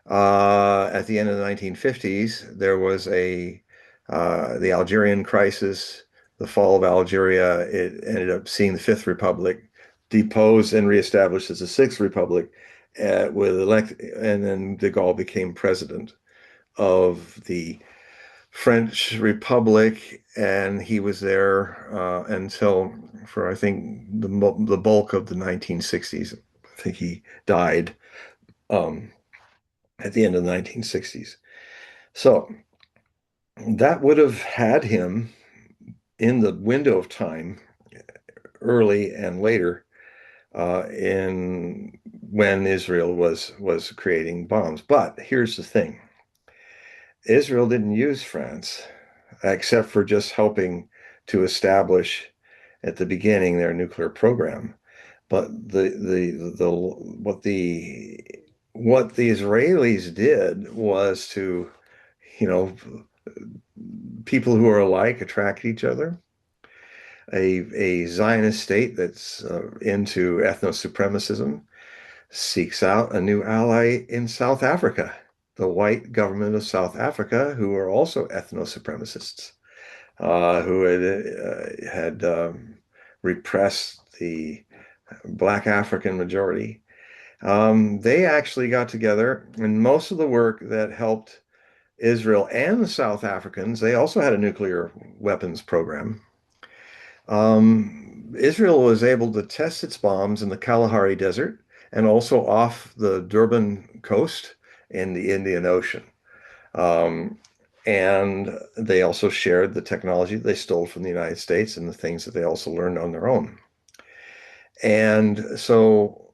at the end of the 1950s, there was the Algerian crisis, the fall of Algeria. It ended up seeing the Fifth Republic deposed and reestablished as the Sixth Republic, and then de Gaulle became president of the French Republic, and he was there until for I think the bulk of the 1960s. I think he died at the end of the 1960s. So that would have had him in the window of time, early and later, in when Israel was creating bombs. But here's the thing: Israel didn't use France, except for just helping to establish at the beginning their nuclear program. But what the Israelis did was to, you know, people who are alike attract each other. A Zionist state that's into ethno-supremacism seeks out a new ally in South Africa, the white government of South Africa, who are also ethno-supremacists, who had repressed the Black African majority. They actually got together, and most of the work that helped Israel and the South Africans, they also had a nuclear weapons program. Israel was able to test its bombs in the Kalahari Desert and also off the Durban coast in the Indian Ocean. And they also shared the technology they stole from the United States and the things that they also learned on their own. And so,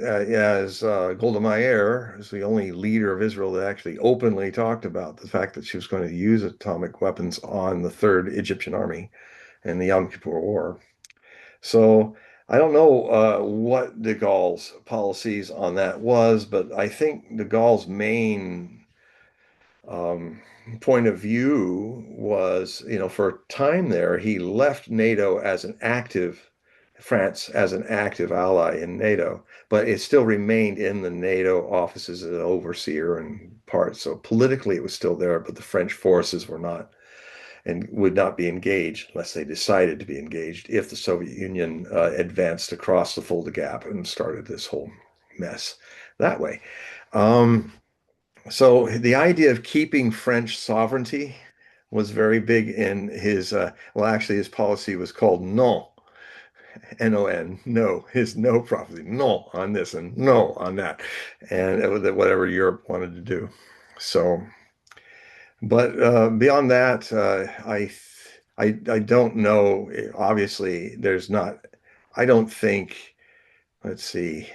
as Golda Meir is the only leader of Israel that actually openly talked about the fact that she was going to use atomic weapons on the Third Egyptian Army in the Yom Kippur War. So I don't know what de Gaulle's policies on that was, but I think de Gaulle's main point of view was, for a time there, he left NATO as France as an active ally in NATO, but it still remained in the NATO offices as an overseer and part. So politically it was still there, but the French forces were not and would not be engaged unless they decided to be engaged if the Soviet Union advanced across the Fulda Gap and started this whole mess that way. So the idea of keeping French sovereignty was very big in his, actually his policy was called non, N-O-N, no, his no prophecy, no on this and no on that, and whatever Europe wanted to do. So, but beyond that, I don't know. Obviously, there's not. I don't think. Let's see.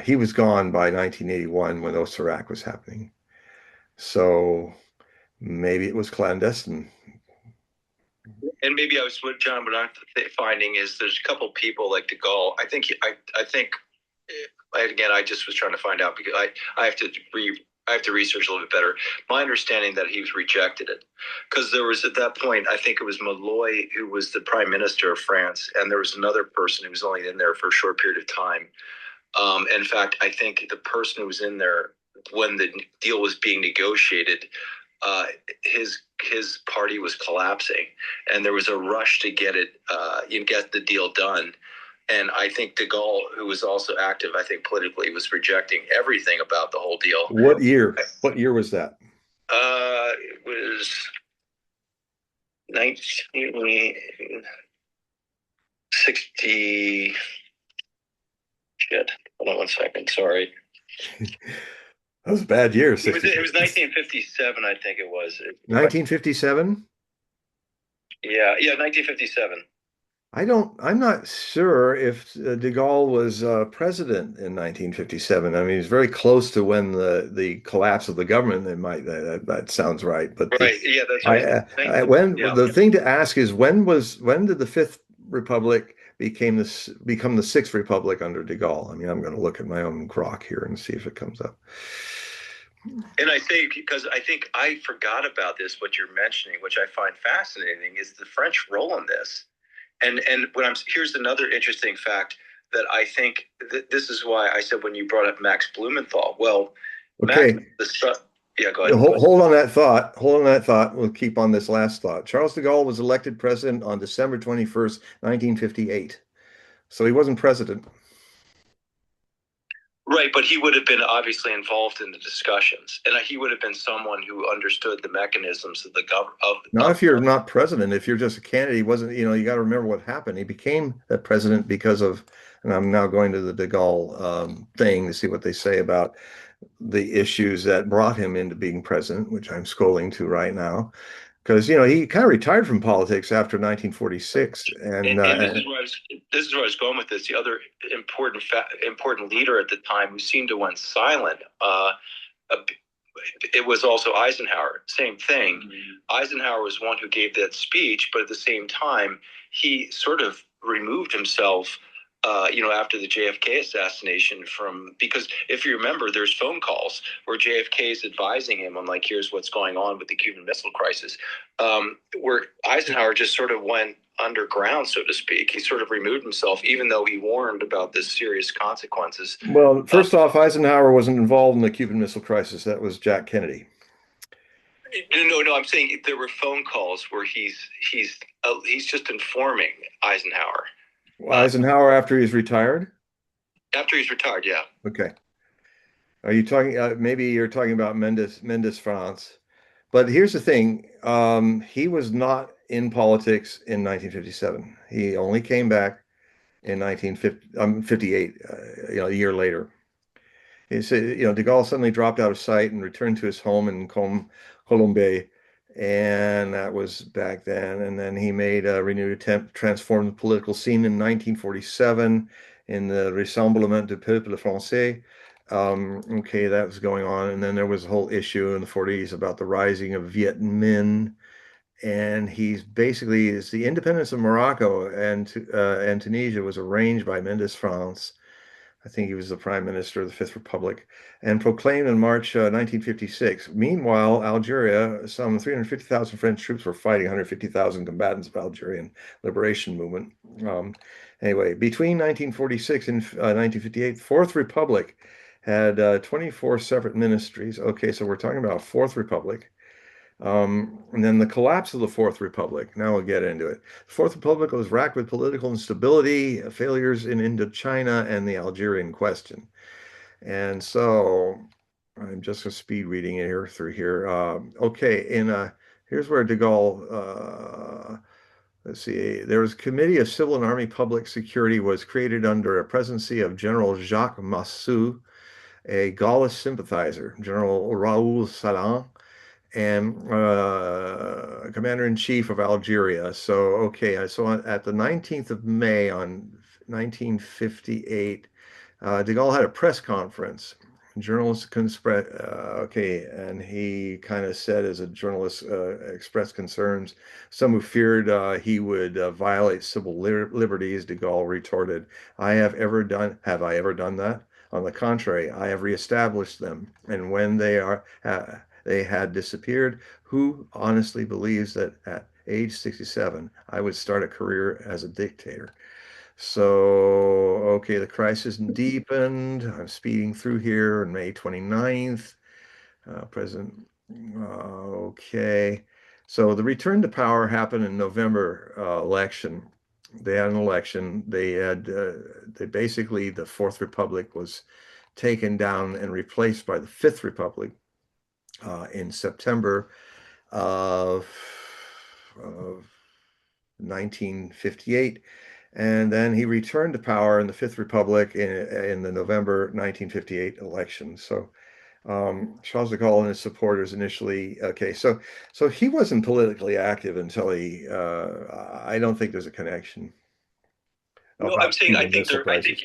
He was gone by 1981 when Osirak was happening. So maybe it was clandestine. And maybe John, what I'm finding is there's a couple people like de Gaulle. I think again, I just was trying to find out because I have to research a little bit better. My understanding that he was rejected it because there was at that point, I think it was Malloy who was the prime minister of France, and there was another person who was only in there for a short period of time. In fact, I think the person who was in there when the deal was being negotiated, his party was collapsing, and there was a rush to get the deal done. And I think de Gaulle, who was also active, I think politically, was rejecting everything about the whole deal. What year? What year was that? It was 1960. Shit. Hold on one second. Sorry. That was a bad year. It was 1957, I think it was. 1957? Yeah, 1957. I'm not sure if de Gaulle was president in 1957. I mean, he was very close to when the collapse of the government. That sounds right. But right, yeah, that's right. The thing to ask is when did the Fifth Republic become the Sixth Republic under de Gaulle? I mean, I'm going to look at my own grok here and see if it comes up. And I say, because I think I forgot about this, what you're mentioning, which I find fascinating, is the French role in this. And here's another interesting fact that I think this is why I said when you brought up Max Blumenthal. Well, Okay. Yeah, go ahead. Hold on that thought. Hold on that thought. We'll keep on this last thought. Charles de Gaulle was elected president on December 21st, 1958. So he wasn't president. Right, but he would have been obviously involved in the discussions, and he would have been someone who understood the mechanisms of the government. Not if you're not president. If you're just a candidate, he wasn't. You got to remember what happened. He became the president because of, and I'm now going to the de Gaulle thing to see what they say about the issues that brought him into being president, which I'm scrolling to right now. Because he kind of retired from politics after 1946, and this is where I was going with this. The other important leader at the time who seemed to went silent. It was also Eisenhower. Same thing. Mm-hmm. Eisenhower was one who gave that speech, but at the same time, he sort of removed himself. After the JFK assassination because if you remember, there's phone calls where JFK is advising him on here's what's going on with the Cuban Missile Crisis, where Eisenhower just sort of went underground, so to speak. He sort of removed himself, even though he warned about this serious consequences. Well, first off, Eisenhower wasn't involved in the Cuban Missile Crisis. That was Jack Kennedy. No. I'm saying there were phone calls where he's just informing Eisenhower. Eisenhower after he's retired? After he's retired, yeah. Okay. Are you talking, maybe you're talking about Mendes France. But here's the thing. He was not in politics in 1957. He only came back in 1958, a year later. He said, de Gaulle suddenly dropped out of sight and returned to his home in Colombey. And that was back then. And then he made a renewed attempt to transform the political scene in 1947 in the Rassemblement du Peuple Français. Okay, that was going on. And then there was a whole issue in the 40s about the rising of Viet Minh. And it's the independence of Morocco and Tunisia was arranged by Mendes France. I think he was the prime minister of the Fifth Republic, and proclaimed in March 1956. Meanwhile, Algeria, some 350,000 French troops were fighting 150,000 combatants of Algerian liberation movement. Anyway, between 1946 and 1958, the Fourth Republic had 24 separate ministries. Okay, so we're talking about Fourth Republic. And then the collapse of the Fourth Republic. Now we'll get into it. The Fourth Republic was racked with political instability, failures in Indochina, and the Algerian question. And so I'm just a speed reading it through here. Okay, here's where de Gaulle, let's see, there was a Committee of Civil and Army Public Security was created under a presidency of General Jacques Massu, a Gaullist sympathizer, General Raoul Salan, and Commander-in-Chief of Algeria. So at the 19th of May on 1958, de Gaulle had a press conference. Journalists and he kind of said, as a journalist expressed concerns, some who feared he would violate civil liberties. De Gaulle retorted, have I ever done that? On the contrary, I have reestablished them, and when they had disappeared, who honestly believes that at age 67, I would start a career as a dictator? So, okay, the crisis deepened. I'm speeding through here on May 29th. President, okay. So the return to power happened in November election. They had an election. The Fourth Republic was taken down and replaced by the Fifth Republic in September of 1958. And then he returned to power in the Fifth Republic in the November 1958 election. So Charles de Gaulle and his supporters initially, so he wasn't politically active until I don't think there's a connection. No, I'm saying I think there. I think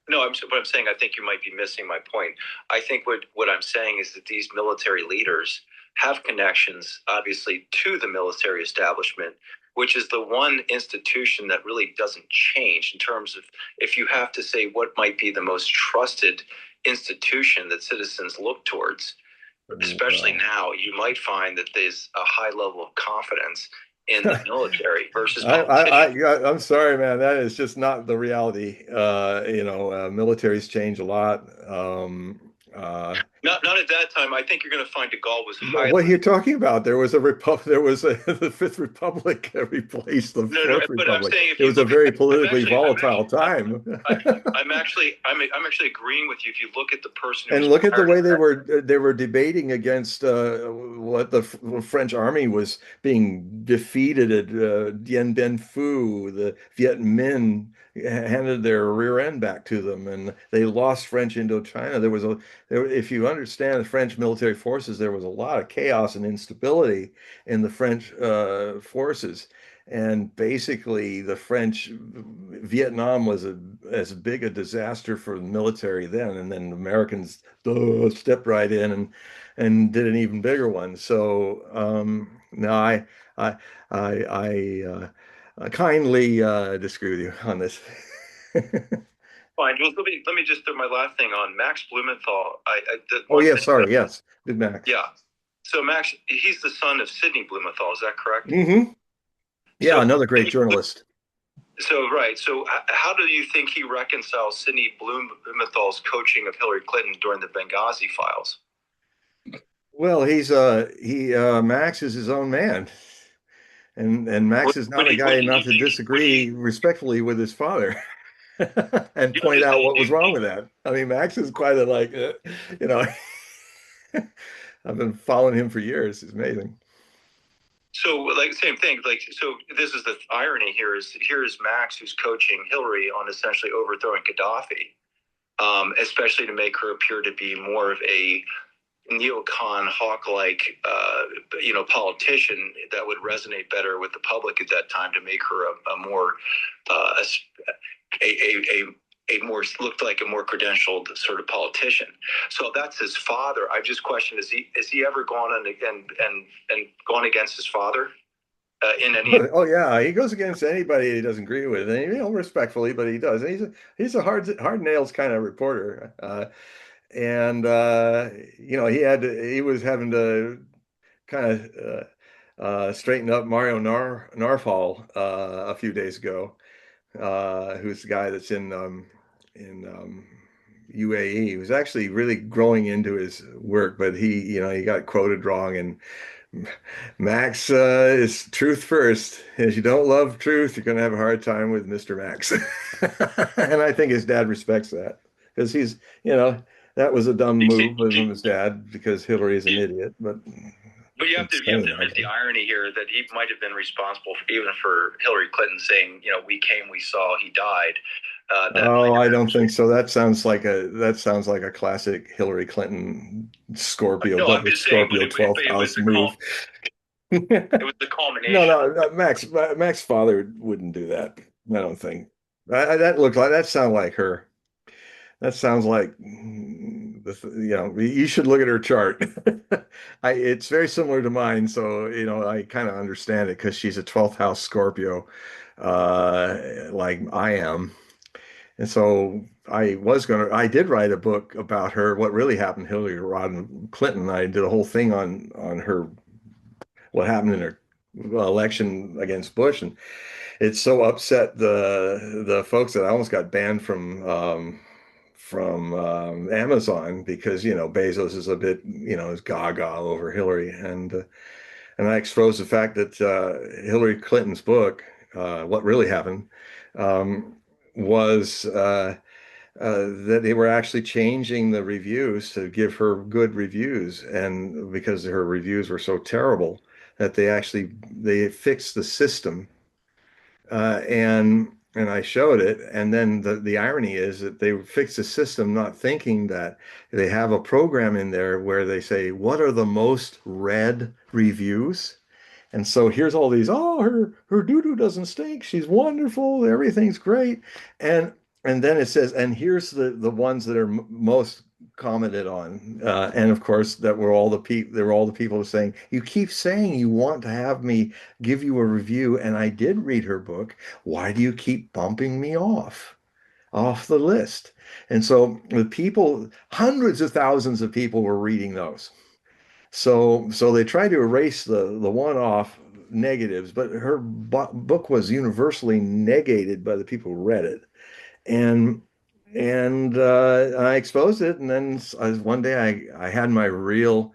no. What I'm saying, I think you might be missing my point. I think what I'm saying is that these military leaders have connections, obviously, to the military establishment, which is the one institution that really doesn't change in terms of, if you have to say what might be the most trusted institution that citizens look towards. especially now, you might find that there's a high level of confidence in the military versus politicians. I'm sorry, man. That is just not the reality. Militaries change a lot. Not at that time. I think you're going to find de Gaulle was No, what are highly. you talking about? There was a republic. There was the Fifth Republic replaced the No, Fourth but I'm Republic. saying if It you was a look at, very politically volatile time. I'm actually agreeing with you. If you look at the person who And was look at the prior to way that, they were debating against what the French army was being defeated at Dien Bien Phu. The Viet Minh handed their rear end back to them, and they lost French Indochina. If you understand the French military forces, there was a lot of chaos and instability in the French forces. And basically, the French Vietnam was as big a disaster for the military then, and then the Americans stepped right in and did an even bigger one. So no, I I kindly disagree with you on this. fine. Well, let me just throw my last thing on Max Blumenthal. The Oh one yes, thing. sorry, yes, good Max. Yeah. So Max, he's the son of Sidney Blumenthal. Is that correct? Yeah, So, another great journalist. so right. So, how do you think he reconciles Sidney Blumenthal's coaching of Hillary Clinton during the Benghazi files? Well, Max is his own man, and Max is not a guy not to disagree respectfully with his father and You know, point out what was wrong with that. I mean, Max is quite a you know, I've been following him for years. It's amazing. So, like, same thing. Like, so this is the irony here is Max who's coaching Hillary on essentially overthrowing Gaddafi, especially to make her appear to be more of a neocon hawk-like, politician that would resonate better with the public at that time to make her a more a more looked like a more credentialed sort of politician. So that's his father. I've just questioned: is he ever gone and gone against his father in any? Oh yeah, he goes against anybody he doesn't agree with, and respectfully, but he does. And he's a hard nails kind of reporter, and he was having to kind of straighten up Mario Narfall a few days ago, who's the guy that's in UAE. He was actually really growing into his work, but he got quoted wrong. And Max is truth first. If you don't love truth, you're going to have a hard time with Mr. Max. And I think his dad respects that because that was a dumb move from his dad because Hillary is an idiot. But you have to admit the irony here that he might have been responsible even for Hillary Clinton saying, we came, we saw, he died. I don't think so. That sounds like a classic Hillary Clinton Scorpio, no, double Scorpio, 12th house move. It was the culmination. No, Max's father wouldn't do that. I don't think. That sounds like her. That sounds like you should look at her chart. It's very similar to mine, so I kind of understand it because she's a 12th house Scorpio, like I am. And so I did write a book about her, what really happened to Hillary Rodham Clinton. I did a whole thing on her, what happened in her election against Bush, and it so upset the folks that I almost got banned from Amazon because Bezos is a bit is gaga over Hillary, and I exposed the fact that Hillary Clinton's book, What Really Happened, was that they were actually changing the reviews to give her good reviews, and because her reviews were so terrible that they fixed the system, and I showed it, and then the irony is that they fixed the system not thinking that they have a program in there where they say what are the most read reviews. And so here's all these, oh, her doo-doo doesn't stink. She's wonderful. Everything's great. And then it says, and here's the ones that are most commented on. And of course, there were all the people saying, you keep saying you want to have me give you a review, and I did read her book. Why do you keep bumping me off the list? And so the people, hundreds of thousands of people were reading those. So they tried to erase the one-off negatives, but her book was universally negated by the people who read it. And I exposed it, and then one day I had my real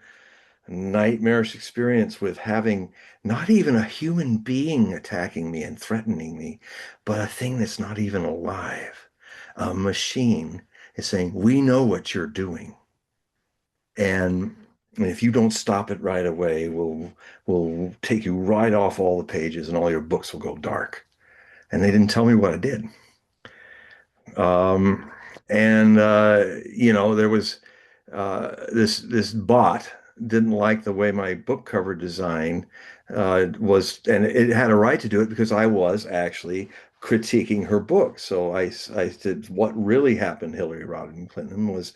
nightmarish experience with having not even a human being attacking me and threatening me, but a thing that's not even alive. A machine is saying, "We know what you're doing, and if you don't stop it right away, we'll take you right off all the pages, and all your books will go dark." And they didn't tell me what I did. Um, and there was this bot didn't like the way my book cover design was, and it had a right to do it because I was actually critiquing her book. So I said, what really happened, Hillary Rodham Clinton, was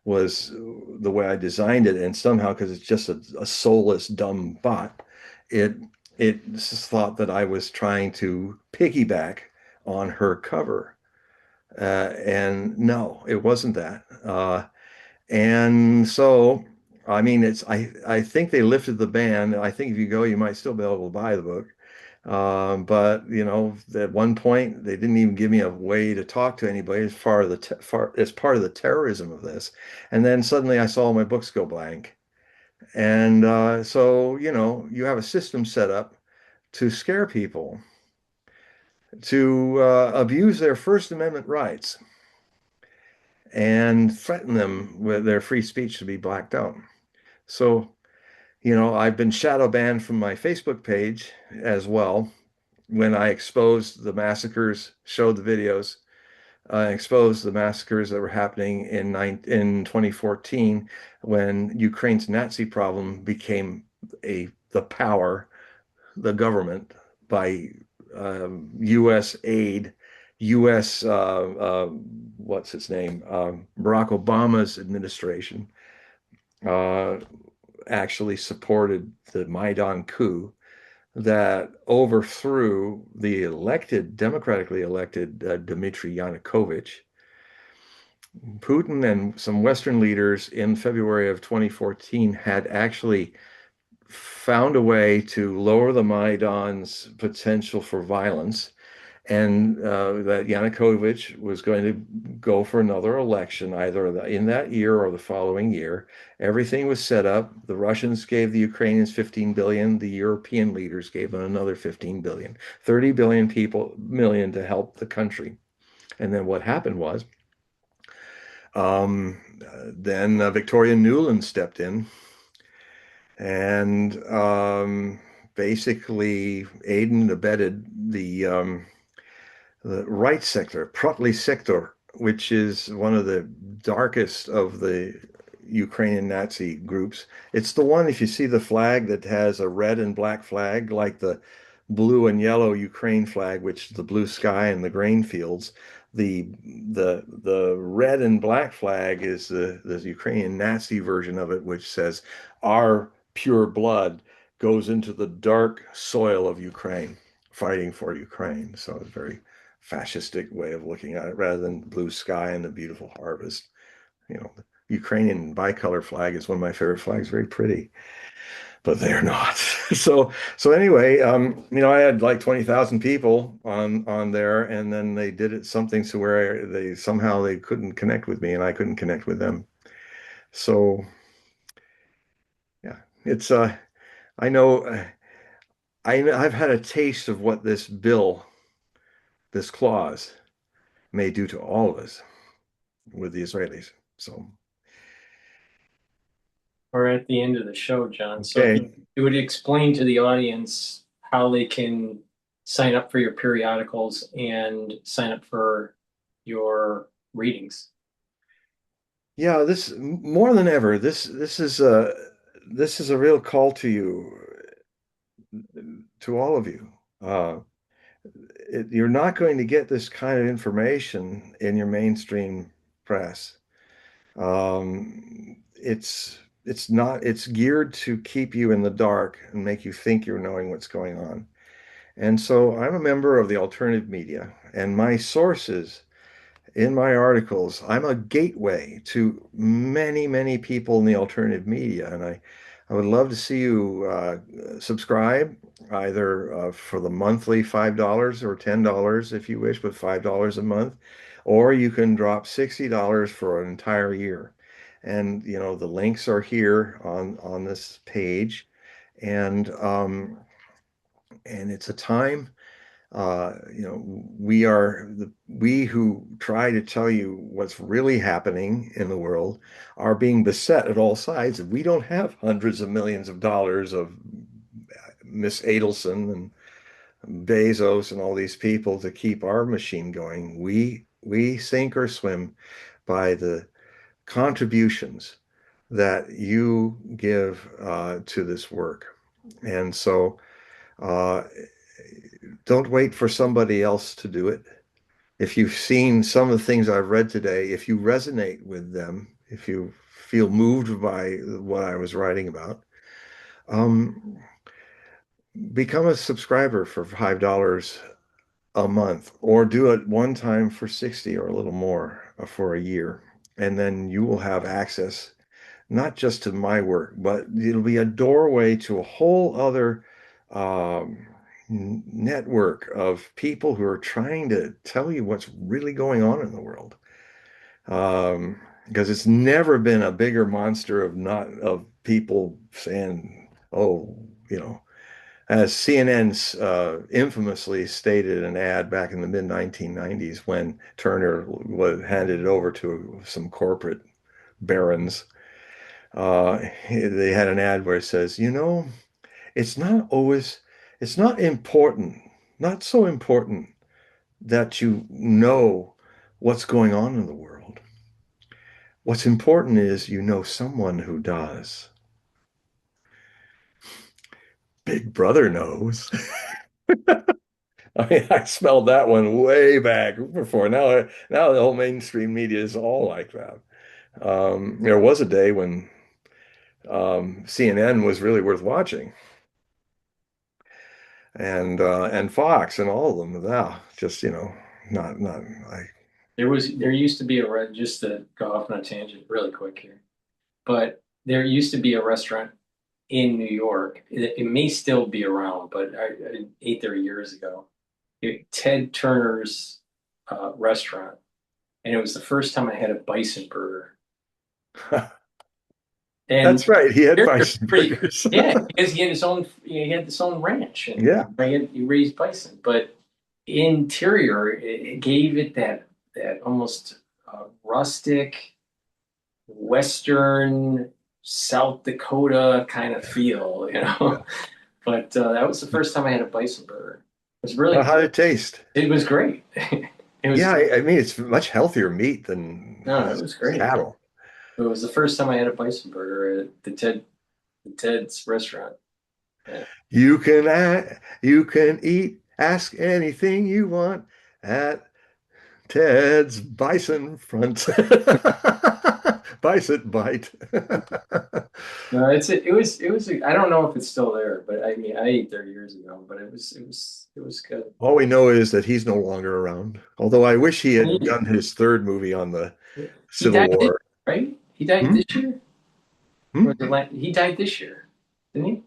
the way I designed it, and somehow because it's just a soulless, dumb bot, it it just thought that I was trying to piggyback on her cover. And no, it wasn't that. And so, I mean, I think they lifted the ban. I think if you go, you might still be able to buy the book. But at one point, they didn't even give me a way to talk to anybody as part of the terrorism of this. And then suddenly, I saw my books go blank. And so, you have a system set up to scare people, to abuse their First Amendment rights, and threaten them with their free speech to be blacked out. So, I've been shadow banned from my Facebook page as well when I exposed the massacres, showed the videos, exposed the massacres that were happening in 2014 when Ukraine's Nazi problem became the power, the government by U.S. aid, U.S. What's its name? Barack Obama's administration uh, actually supported the Maidan coup that overthrew the democratically elected Dmitry Yanukovych. Putin and some Western leaders in February of 2014 had actually found a way to lower the Maidan's potential for violence, and that Yanukovych was going to go for another election either in that year or the following year. Everything was set up. The Russians gave the Ukrainians 15 billion. The European leaders gave them another 15 billion, 30 billion million to help the country. And then what happened was, um, then Victoria Nuland stepped in and basically aided and abetted the right sector, Protli sector, which is one of the darkest of the Ukrainian Nazi groups. It's the one, if you see the flag that has a red and black flag, like the blue and yellow Ukraine flag, which is the blue sky and the grain fields. The red and black flag is the Ukrainian Nazi version of it, which says our pure blood goes into the dark soil of Ukraine, fighting for Ukraine. So it's very fascistic way of looking at it rather than blue sky and the beautiful harvest. The Ukrainian bicolor flag is one of my favorite flags, very pretty, but they're not. So anyway, I had like 20,000 people on there, and then they did it something to where they couldn't connect with me and I couldn't connect with them. So yeah, it's I know I've had a taste of what this clause may do to all of us with the Israelis. So, We're at the end of the show, John. So if okay. you would explain to the audience how they can sign up for your periodicals and sign up for your readings. Yeah, this more than ever, this is a real call to you, to all of you. You're not going to get this kind of information in your mainstream press. It's geared to keep you in the dark and make you think you're knowing what's going on. And so I'm a member of the alternative media, and my sources in my articles, I'm a gateway to many, many people in the alternative media. And I would love to see you subscribe either for the monthly $5 or $10 if you wish, but $5 a month, or you can drop $60 for an entire year. And the links are here on this page, and it's a time. We who try to tell you what's really happening in the world are being beset at all sides. We don't have hundreds of millions of dollars of Miss Adelson and Bezos and all these people to keep our machine going. We sink or swim by the contributions that you give to this work. And so uh, don't wait for somebody else to do it. If you've seen some of the things I've read today, if you resonate with them, if you feel moved by what I was writing about, um, become a subscriber for $5 a month, or do it one time for 60 or a little more for a year. And then you will have access not just to my work, but it'll be a doorway to a whole other um, network of people who are trying to tell you what's really going on in the world. Because it's never been a bigger monster of people saying, "Oh, you know," as CNN's infamously stated an ad back in the mid 1990s when Turner handed it over to some corporate barons. They had an ad where it says, it's not always, it's not important, not so important that you know what's going on in the world. What's important is you know someone who does. Big Brother knows. I mean, I smelled that one way back before. Now the whole mainstream media is all like that. There was a day when CNN was really worth watching, and Fox and all of them. Yeah, just not like. There used to be just to go off on a tangent really quick here, but there used to be a restaurant in New York. It may still be around, but I ate there years ago. Ted Turner's restaurant, and it was the first time I had a bison burger. And That's right. He had they're bison pretty, burgers. yeah, because he had his own ranch and Yeah. he raised bison. But interior, it gave it that almost rustic, Western, South Dakota kind of feel, you Yeah. know. But that was the first time I had a bison burger. It was really, How did it taste? it was great. It was, Yeah, I mean it's much healthier meat than no, it was great. cattle. It was the first time I had a bison burger at Ted's restaurant. Yeah. You can eat, ask anything you want at Ted's Bison Front. Bison Bite. No, I don't know if it's still there, but I mean I ate there years ago, but it was good. All we know is that he's no longer around. Although I wish he had He, done his third movie on the he Civil died this War. right? He died Hmm? this year? Hmm? He died this year, didn't he?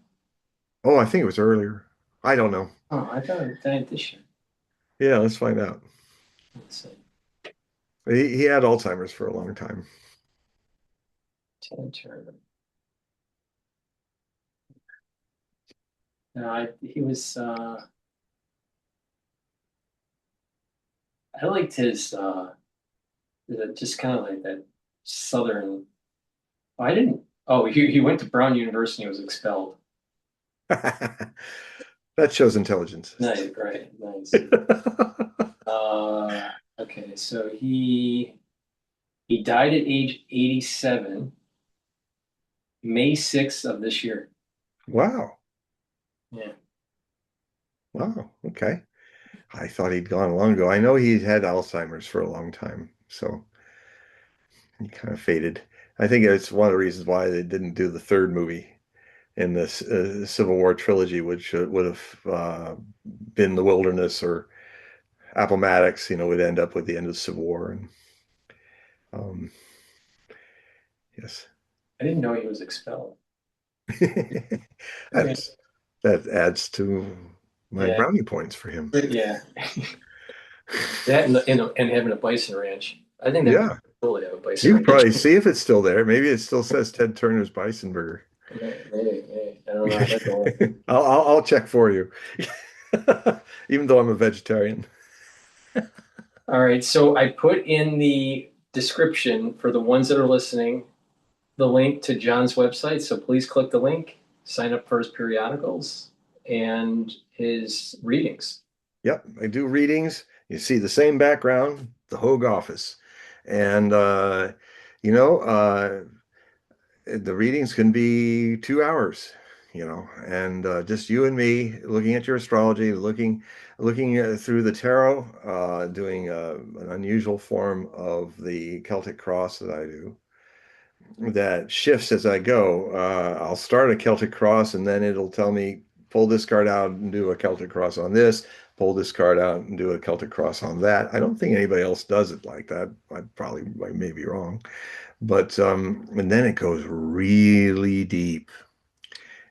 Oh, I think it was earlier. I don't know. Oh, I thought he died this year. Yeah, let's find out. Let's see. He had Alzheimer's for a long time. Ted Turner. No, he was I liked his just kind of like that southern. Oh, I didn't. Oh, he went to Brown University and was expelled. That shows intelligence. Nice, right, nice. Okay, so he died at age 87, May 6th of this year. Wow. Yeah. Wow. Okay. I thought he'd gone long ago. I know he had Alzheimer's for a long time, so he kind of faded. I think it's one of the reasons why they didn't do the third movie in this Civil War trilogy, which would have been The Wilderness or Appomattox, would end up with the end of the Civil War. And um, yes. I didn't know he was expelled. Okay. That's that adds to my Yeah, brownie points for him. yeah. That and having a bison ranch. I think that'd be Yeah. cool to have a bison You can ranch. probably see if it's still there. Maybe it still says Ted Turner's Bison Burger. Maybe. I don't know. I'd have to look. I'll check for you. Even though I'm a vegetarian. All right, so I put in the description for the ones that are listening the link to John's website. So please click the link, sign up for his periodicals and his readings. Yep, I do readings. You see the same background, the Hogue office. And you know, the readings can be 2 hours, and just you and me looking at your astrology, looking through the tarot, doing an unusual form of the Celtic cross that I do that shifts as I go. I'll start a Celtic cross and then it'll tell me pull this card out and do a Celtic cross on this, pull this card out and do a Celtic cross on that. I don't think anybody else does it like that. I may be wrong. But and then it goes really deep,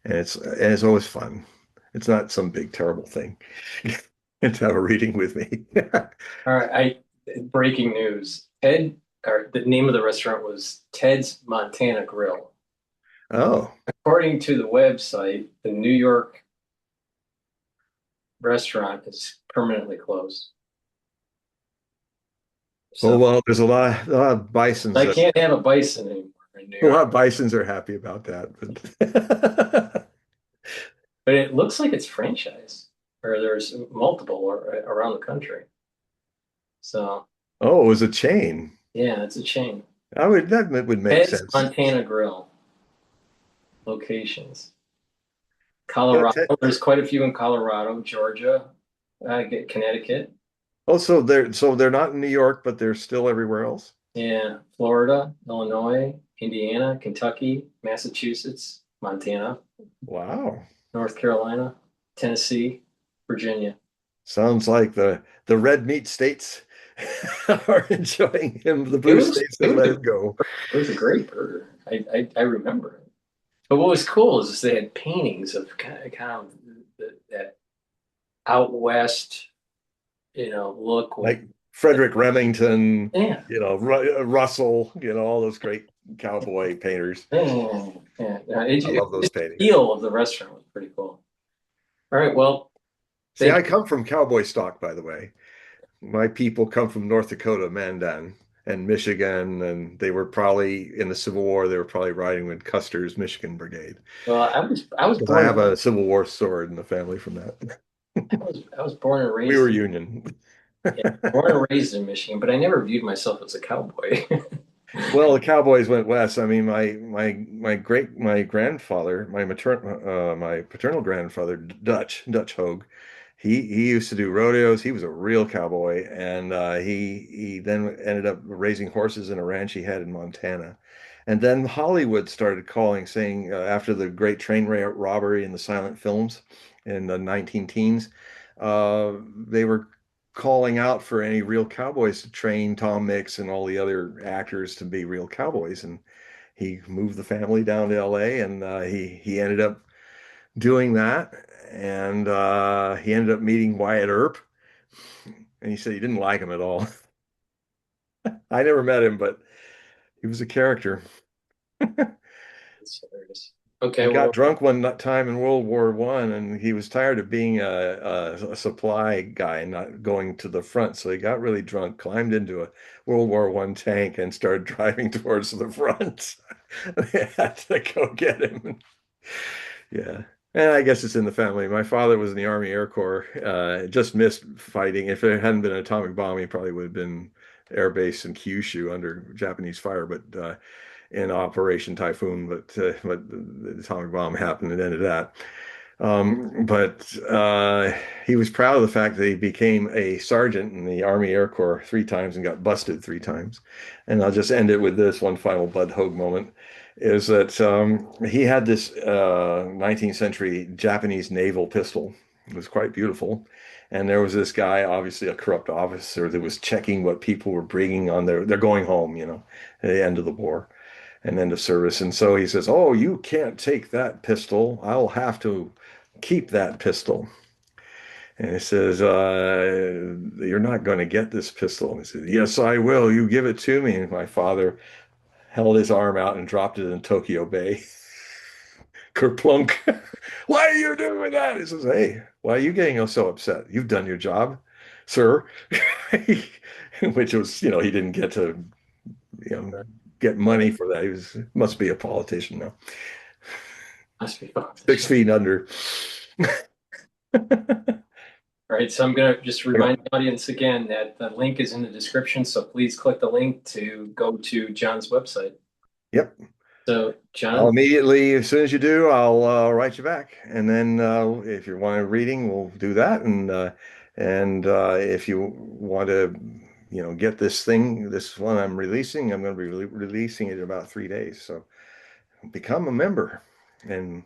and it's always fun. It's not some big terrible thing to have a reading with me. All right, breaking news. Or the name of the restaurant was Ted's Montana Grill. Oh, According to the website, the New York restaurant is permanently closed. oh So well, there's a lot of bisons I that can't have a bison anymore in New a lot York. of bisons are happy about that. But But it looks like it's franchise, or there's multiple around the country. So oh, it was a chain. yeah, it's a chain. That would make Ted's sense. Montana Grill locations. Yeah, Colorado, there's quite a few in Colorado, Georgia, Connecticut, so they're not in New York, but they're still everywhere else. yeah, Florida, Illinois, Indiana, Kentucky, Massachusetts, Montana, Wow. North Carolina, Tennessee, Virginia. Sounds like the red meat states are enjoying him, the It blue was states it that was let a, him go. it was a great burger. I remember it. But what was cool is they had paintings of kind of that out west, look with Like Frederick Remington, yeah, Russell, all those great cowboy painters. yeah, yeah. Yeah. I love those The paintings. feel of the restaurant was pretty cool. All right, well, See, thank I come from cowboy stock, by the way. My people come from North Dakota, Mandan, and Michigan, and they were probably in the Civil War, they were probably riding with Custer's Michigan Brigade. well, I was Because I born have a Civil War sword in the family from that. I was born and We were raised Union. yeah, born and raised in Michigan, but I never viewed myself as a cowboy. Well, the Cowboys went west. I mean, my grandfather, my paternal grandfather, Dutch Hogue, he used to do rodeos. He was a real cowboy, and he then ended up raising horses in a ranch he had in Montana. And then Hollywood started calling, saying after the great robbery in the silent films in the 19 teens, they were calling out for any real cowboys to train Tom Mix and all the other actors to be real cowboys. And he moved the family down to LA, and he ended up doing that. And he ended up meeting Wyatt Earp, and he said he didn't like him at all. I never met him, but he was a character. It's hilarious. Okay, He got well, drunk one time in World War One, and he was tired of being a supply guy and not going to the front. So he got really drunk, climbed into a World War One tank, and started driving towards the front. They had to go get him. Yeah. And I guess it's in the family. My father was in the Army Air Corps, just missed fighting. If it hadn't been an atomic bomb, he probably would have been air base in Kyushu under Japanese fire. But in Operation Typhoon, but the atomic bomb happened and ended that. But he was proud of the fact that he became a sergeant in the Army Air Corps 3 times and got busted 3 times. And I'll just end it with this one final Bud Hogue moment. Is that he had this 19th century Japanese naval pistol. It was quite beautiful. And there was this guy, obviously a corrupt officer, that was checking what people were bringing on they're going home, at the end of the war. and end of service. And so he says, "Oh, you can't take that pistol. I'll have to keep that pistol." And he says, "You're not going to get this pistol." And he says, "Yes, I will. You give it to me." And my father held his arm out and dropped it in Tokyo Bay. Kerplunk. Why are you doing that? He says, "Hey, why are you getting so upset? You've done your job, sir." Which was, he didn't get to, you know, get money for that. Must be a politician now. Must be fun. 6 feet under. All right, so I'm going to just remind the audience again that the link is in the description, so please click the link to go to John's website. Yep. So, John, I'll immediately, as soon as you do, I'll write you back, and then if you want a reading, we'll do that, and if you want to, get this one I'm releasing, I'm going to be releasing it in about 3 days. So become a member and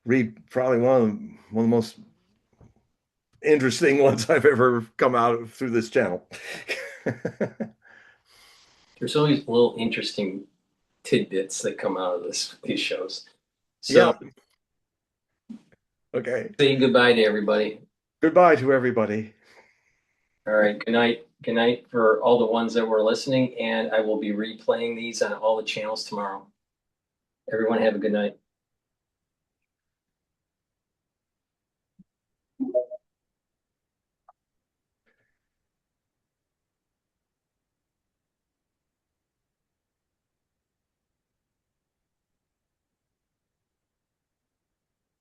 read probably one of the most interesting ones I've ever come out through this channel. there's always little interesting tidbits that come out of these shows. So, Yeah. Okay. say goodbye to everybody. Goodbye to everybody. All right, good night. Good night for all the ones that were listening, and I will be replaying these on all the channels tomorrow. Everyone have a good night.